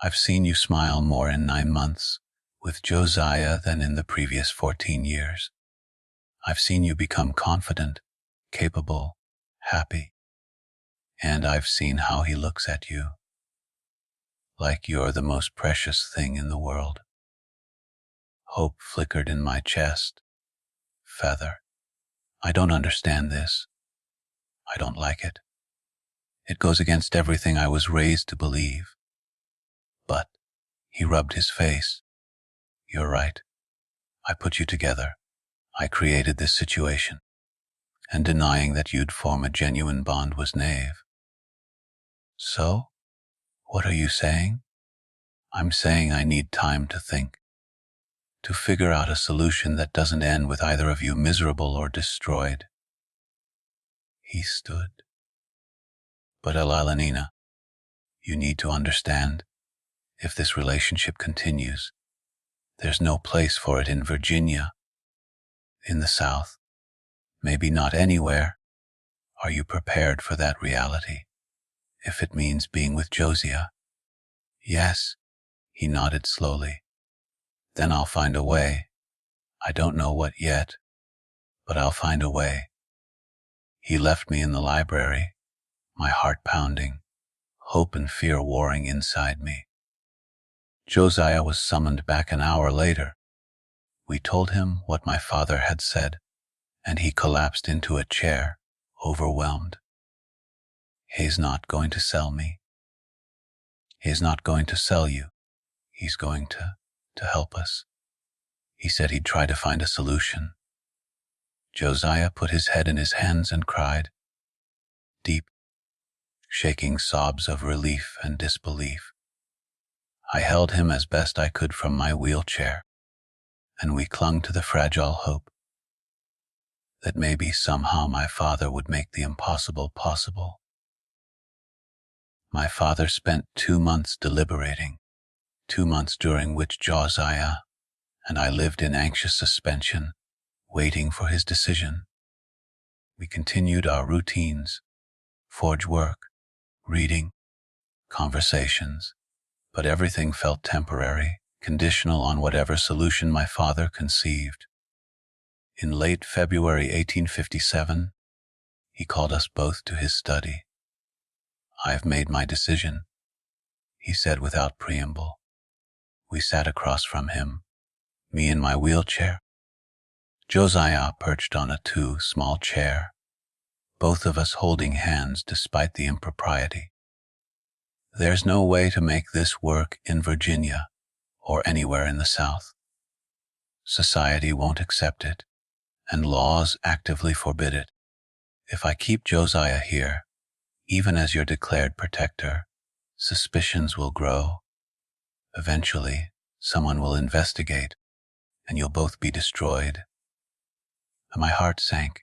I've seen you smile more in 9 months with Josiah than in the previous 14 years. I've seen you become confident, capable, happy. And I've seen how he looks at you. Like you're the most precious thing in the world. Hope flickered in my chest. Feather, I don't understand this. I don't like it. It goes against everything I was raised to believe. But, he rubbed his face. You're right. I put you together. I created this situation. And denying that you'd form a genuine bond was naive. So, what are you saying? I'm saying I need time to think. To figure out a solution that doesn't end with either of you miserable or destroyed. He stood. But Elellanena, you need to understand, if this relationship continues, there's no place for it in Virginia, in the South, maybe not anywhere. Are you prepared for that reality, if it means being with Josiah? Yes, he nodded slowly. Then I'll find a way. I don't know what yet, but I'll find a way. He left me in the library, my heart pounding, hope and fear warring inside me. Josiah was summoned back an hour later. We told him what my father had said, and he collapsed into a chair, overwhelmed. He's not going to sell me. He's not going to sell you. He's going to help us. He said he'd try to find a solution. Josiah put his head in his hands and cried. Deep, shaking sobs of relief and disbelief. I held him as best I could from my wheelchair, and we clung to the fragile hope that maybe somehow my father would make the impossible possible. My father spent 2 months deliberating, 2 months during which Josiah and I lived in anxious suspension, waiting for his decision. We continued our routines, forge work, reading, conversations, but everything felt temporary, conditional on whatever solution my father conceived. In late February 1857, he called us both to his study. I've made my decision, he said without preamble. We sat across from him, me in my wheelchair, Josiah perched on a too small chair, both of us holding hands despite the impropriety. There's no way to make this work in Virginia or anywhere in the South. Society won't accept it, and laws actively forbid it. If I keep Josiah here, even as your declared protector, suspicions will grow. Eventually, someone will investigate, and you'll both be destroyed. And my heart sank.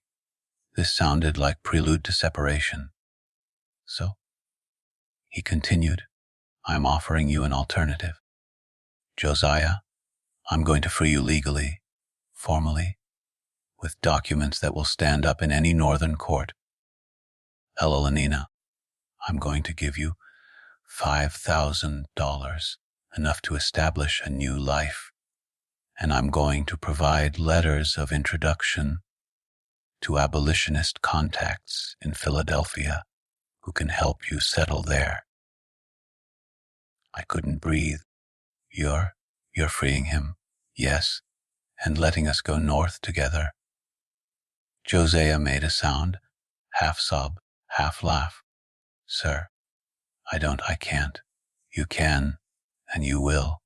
This sounded like prelude to separation. So, he continued, I'm offering you an alternative. Josiah, I'm going to free you legally, formally, with documents that will stand up in any northern court. Elellanena, I'm going to give you $5,000, enough to establish a new life, and I'm going to provide letters of introduction to abolitionist contacts in Philadelphia who can help you settle there. I couldn't breathe. You're freeing him, yes, and letting us go north together. Josiah made a sound, half sob, half laugh. Sir, I can't. You can, and you will.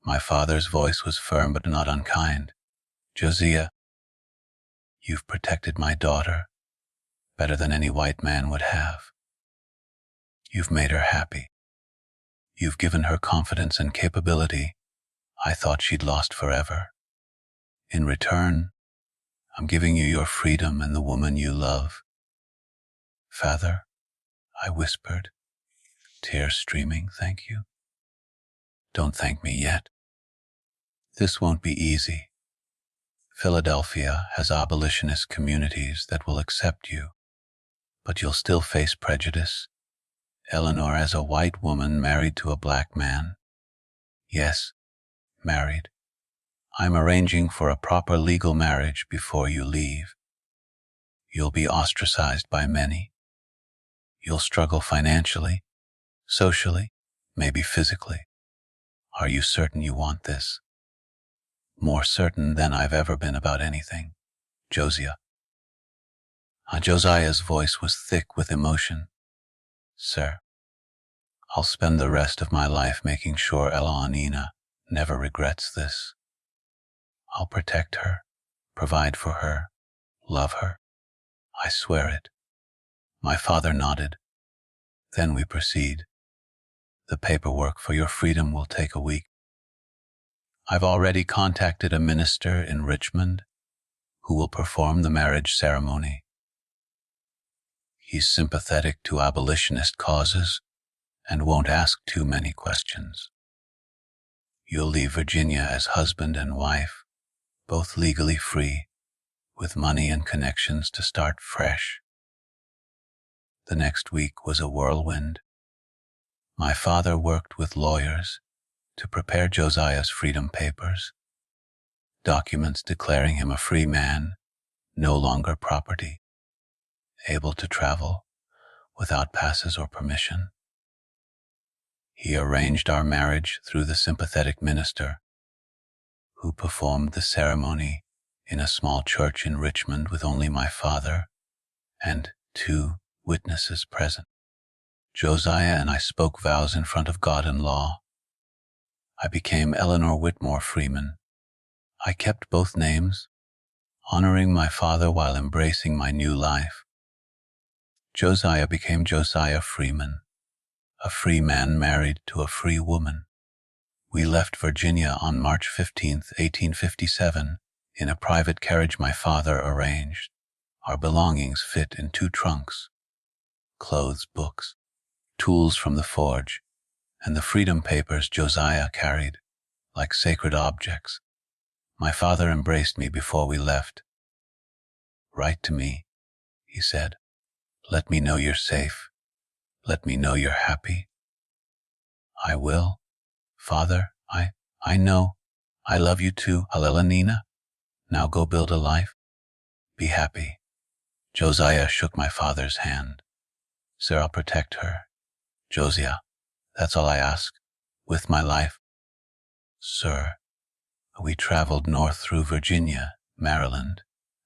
My father's voice was firm but not unkind. Josiah, you've protected my daughter better than any white man would have. You've made her happy. You've given her confidence and capability I thought she'd lost forever. In return, I'm giving you your freedom and the woman you love. Father, I whispered, tears streaming, thank you. Don't thank me yet. This won't be easy. Philadelphia has abolitionist communities that will accept you, but you'll still face prejudice. Eleanor as a white woman married to a black man. Yes, married. I'm arranging for a proper legal marriage before you leave. You'll be ostracized by many. You'll struggle financially, socially, maybe physically. Are you certain you want this? More certain than I've ever been about anything. Josiah. Josiah's voice was thick with emotion. Sir, I'll spend the rest of my life making sure Elellanena never regrets this. I'll protect her, provide for her, love her. I swear it. My father nodded. Then we proceed. The paperwork for your freedom will take a week. I've already contacted a minister in Richmond who will perform the marriage ceremony. He's sympathetic to abolitionist causes and won't ask too many questions. You'll leave Virginia as husband and wife, both legally free, with money and connections to start fresh. The next week was a whirlwind. My father worked with lawyers to prepare Josiah's freedom papers, documents declaring him a free man, no longer property, able to travel without passes or permission. He arranged our marriage through the sympathetic minister, who performed the ceremony in a small church in Richmond with only my father and 2 witnesses present. Josiah and I spoke vows in front of God and law. I became Elellanena Whitmore Freeman. I kept both names, honoring my father while embracing my new life. Josiah became Josiah Freeman, a free man married to a free woman. We left Virginia on March 15, 1857, in a private carriage my father arranged. Our belongings fit in 2 trunks, clothes, books, tools from the forge, and the freedom papers Josiah carried, like sacred objects. My father embraced me before we left. Write to me, he said. Let me know you're safe. Let me know you're happy. I will. Father, I know. I love you too, Elellanena. Now go build a life. Be happy. Josiah shook my father's hand. Sir, I'll protect her. Josiah, that's all I ask, with my life. Sir, we traveled north through Virginia, Maryland,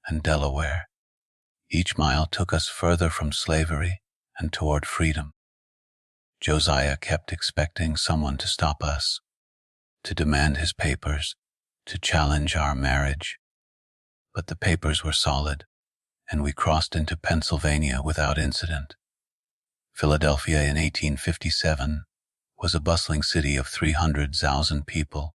and Delaware. Each mile took us further from slavery and toward freedom. Josiah kept expecting someone to stop us, to demand his papers, to challenge our marriage. But the papers were solid, and we crossed into Pennsylvania without incident. Philadelphia in 1857 was a bustling city of 300,000 people,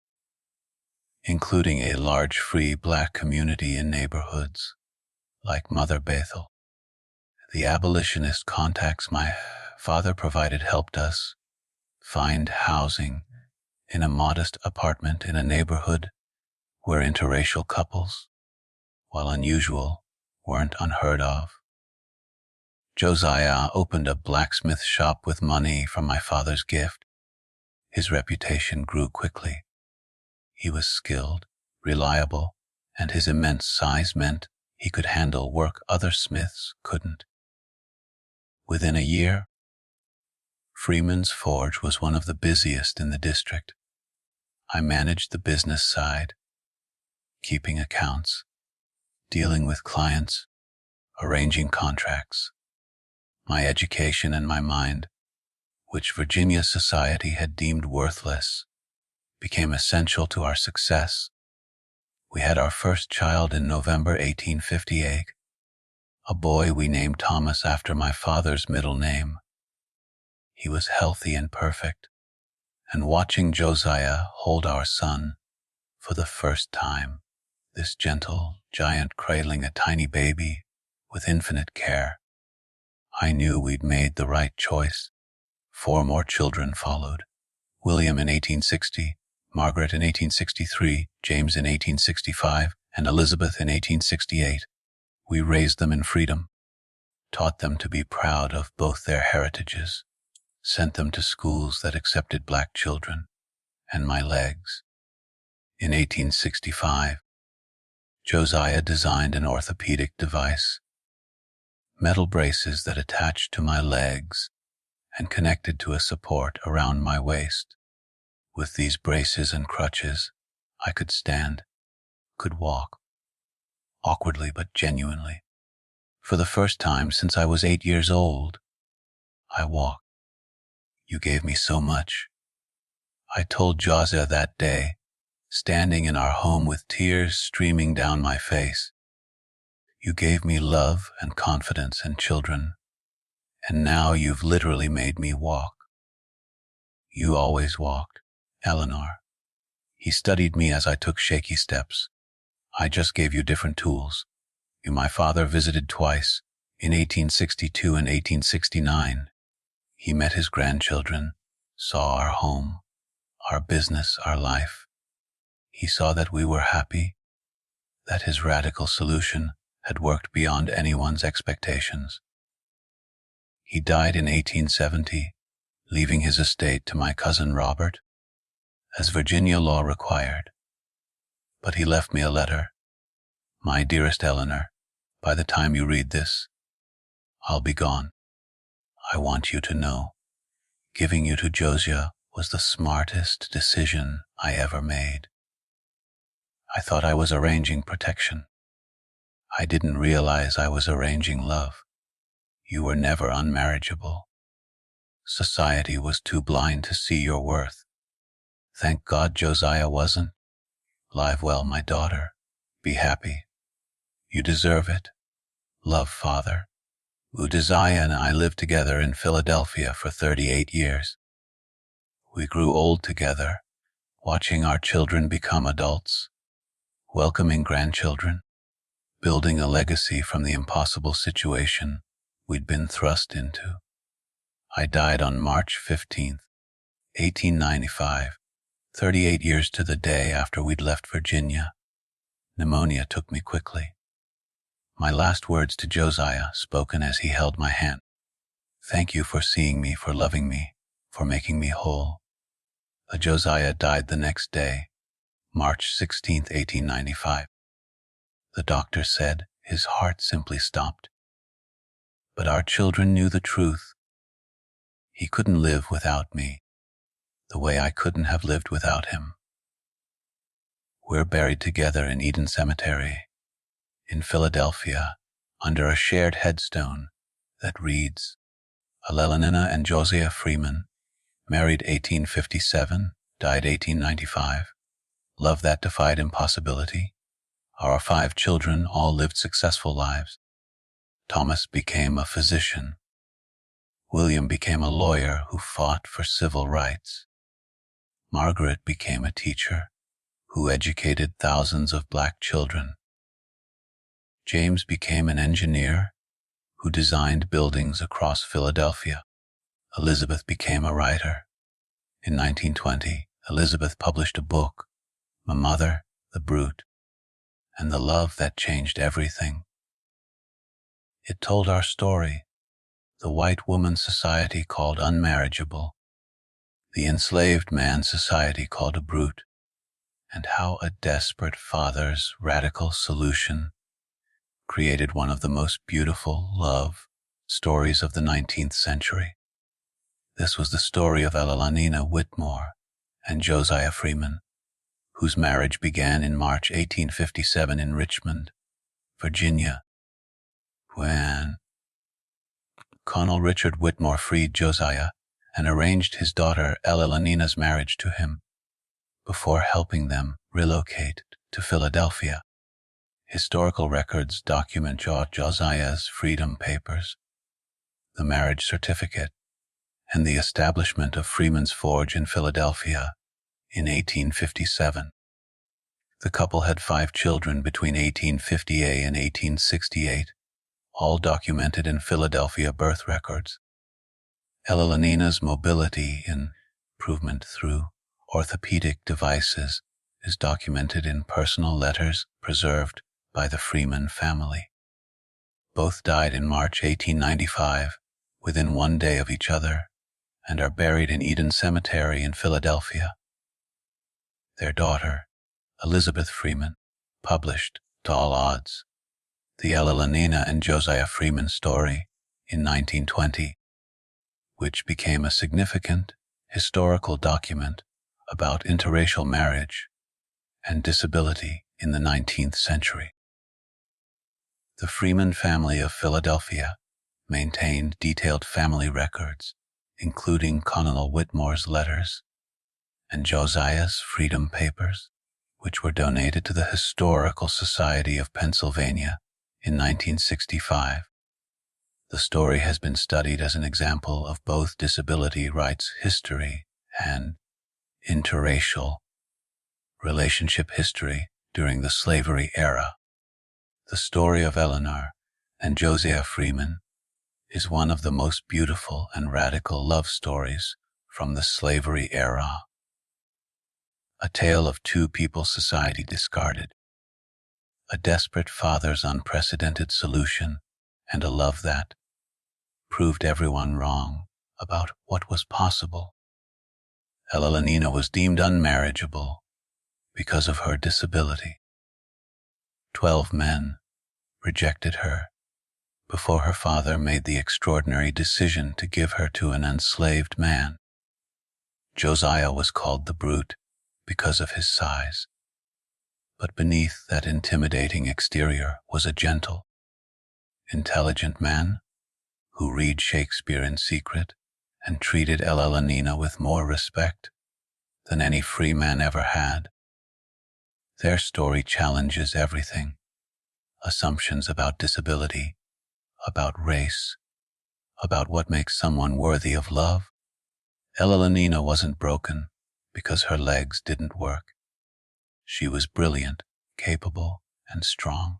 including a large free black community in neighborhoods like Mother Bethel. The abolitionist contacts my father provided helped us find housing in a modest apartment in a neighborhood where interracial couples, while unusual, weren't unheard of. Josiah opened a blacksmith shop with money from my father's gift. His reputation grew quickly. He was skilled, reliable, and his immense size meant he could handle work other smiths couldn't. Within a year, Freeman's Forge was one of the busiest in the district. I managed the business side, keeping accounts, dealing with clients, arranging contracts. My education and my mind, which Virginia society had deemed worthless, became essential to our success. We had our first child in November 1858, a boy we named Thomas after my father's middle name. He was healthy and perfect, and watching Josiah hold our son for the first time, this gentle giant cradling a tiny baby with infinite care, I knew we'd made the right choice. 4 more children followed. William in 1860, Margaret in 1863, James in 1865, and Elizabeth in 1868. We raised them in freedom, taught them to be proud of both their heritages, sent them to schools that accepted black children, and my legs. In 1865, Josiah designed an orthopedic device, metal braces that attached to my legs and connected to a support around my waist. With these braces and crutches, I could stand, could walk, awkwardly but genuinely. For the first time since I was 8 years old, I walked. You gave me so much. I told Josiah that day, standing in our home with tears streaming down my face. You gave me love and confidence and children, and now you've literally made me walk. You always walked, Eleanor. He studied me as I took shaky steps. I just gave you different tools. You, my father, visited twice, in 1862 and 1869. He met his grandchildren, saw our home, our business, our life. He saw that we were happy, that his radical solution had worked beyond anyone's expectations. He died in 1870, leaving his estate to my cousin Robert, as Virginia law required. But he left me a letter. My dearest Eleanor, by the time you read this, I'll be gone. I want you to know, giving you to Josiah was the smartest decision I ever made. I thought I was arranging protection. I didn't realize I was arranging love. You were never unmarriageable. Society was too blind to see your worth. Thank God Josiah wasn't. Live well, my daughter. Be happy. You deserve it. Love, Father. Josiah and I lived together in Philadelphia for 38 years. We grew old together, watching our children become adults, welcoming grandchildren, building a legacy from the impossible situation we'd been thrust into. I died on March 15th, 1895, 38 years to the day after we'd left Virginia. Pneumonia took me quickly. My last words to Josiah, spoken as he held my hand. Thank you for seeing me, for loving me, for making me whole. Josiah died the next day, March 16th, 1895. The doctor said his heart simply stopped. But our children knew the truth. He couldn't live without me, the way I couldn't have lived without him. We're buried together in Eden Cemetery, in Philadelphia under a shared headstone that reads, Elellanena and Josiah Freeman, married 1857, died 1895, love that defied impossibility. Our 5 children all lived successful lives. Thomas became a physician. William became a lawyer who fought for civil rights. Margaret became a teacher who educated thousands of black children. James became an engineer who designed buildings across Philadelphia. Elizabeth became a writer. In 1920, Elizabeth published a book, My Mother, the Brute, and the Love That Changed Everything. It told our story, the white woman's society called unmarriageable, the enslaved man's society called a brute, and how a desperate father's radical solution created one of the most beautiful love stories of the 19th century. This was the story of Elellanena Whitmore and Josiah Freeman, whose marriage began in March 1857 in Richmond, Virginia, when Colonel Richard Whitmore freed Josiah and arranged his daughter Elellanina's marriage to him before helping them relocate to Philadelphia. Historical records document Josiah's freedom papers, the marriage certificate, and the establishment of Freeman's Forge in Philadelphia in 1857. The couple had 5 children between 1858 and 1868, all documented in Philadelphia birth records. Elellanina's mobility and improvement through orthopedic devices is documented in personal letters preserved by the Freeman family. Both died in March 1895, within 1 day of each other, and are buried in Eden Cemetery in Philadelphia. Their daughter, Elizabeth Freeman, published, to all odds, the Elellanena and Josiah Freeman story in 1920, which became a significant historical document about interracial marriage and disability in the 19th century. The Freeman family of Philadelphia maintained detailed family records, including Colonel Whitmore's letters and Josiah's freedom papers, which were donated to the Historical Society of Pennsylvania in 1965. The story has been studied as an example of both disability rights history and interracial relationship history during the slavery era. The story of Eleanor and Josiah Freeman is one of the most beautiful and radical love stories from the slavery era. A tale of 2 people's society discarded, a desperate father's unprecedented solution, and a love that proved everyone wrong about what was possible. Elellanena was deemed unmarriageable because of her disability. 12 men rejected her before her father made the extraordinary decision to give her to an enslaved man. Josiah was called the Brute because of his size, but beneath that intimidating exterior was a gentle, intelligent man who read Shakespeare in secret and treated Elellanena with more respect than any free man ever had. Their story challenges everything: assumptions about disability, about race, about what makes someone worthy of love. Elellanena wasn't broken because her legs didn't work. She was brilliant, capable, and strong.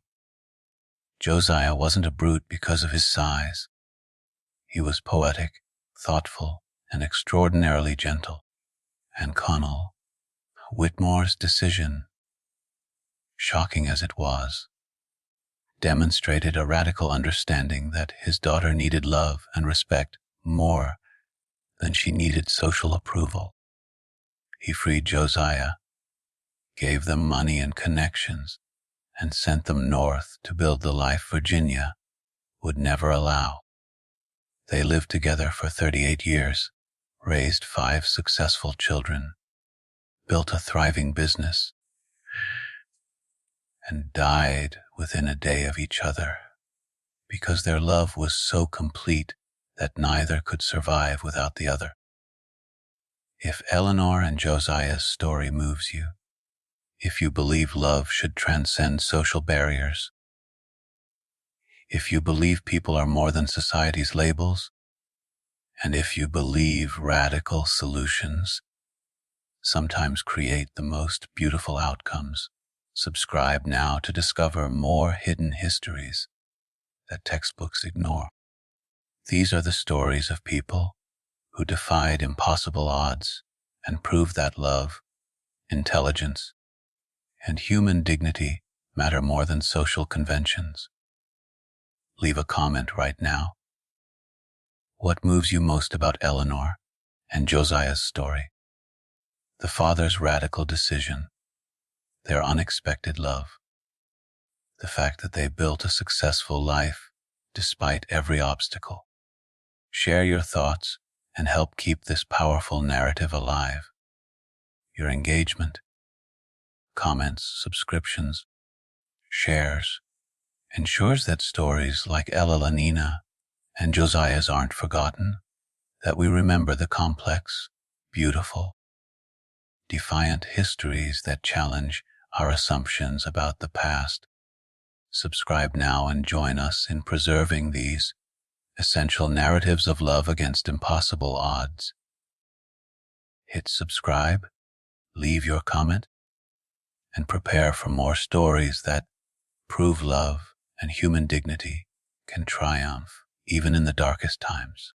Josiah wasn't a brute because of his size. He was poetic, thoughtful, and extraordinarily gentle. And Colonel Whitmore's decision, shocking as it was, demonstrated a radical understanding that his daughter needed love and respect more than she needed social approval. He freed Josiah, gave them money and connections, and sent them north to build the life Virginia would never allow. They lived together for 38 years, raised 5 successful children, built a thriving business, and died within a day of each other, because their love was so complete that neither could survive without the other. If Eleanor and Josiah's story moves you, if you believe love should transcend social barriers, if you believe people are more than society's labels, and if you believe radical solutions sometimes create the most beautiful outcomes, subscribe now to discover more hidden histories that textbooks ignore. These are the stories of people who defied impossible odds and proved that love, intelligence, and human dignity matter more than social conventions. Leave a comment right now. What moves you most about Eleanor and Josiah's story? The father's radical decision, their unexpected love, the fact that they built a successful life despite every obstacle. Share your thoughts and help keep this powerful narrative alive. Your engagement, comments, subscriptions, shares ensures that stories like Elellanena and Josiah's aren't forgotten, that we remember the complex, beautiful, defiant histories that challenge our assumptions about the past. Subscribe now and join us in preserving these essential narratives of love against impossible odds. Hit subscribe, leave your comment, and prepare for more stories that prove love and human dignity can triumph even in the darkest times.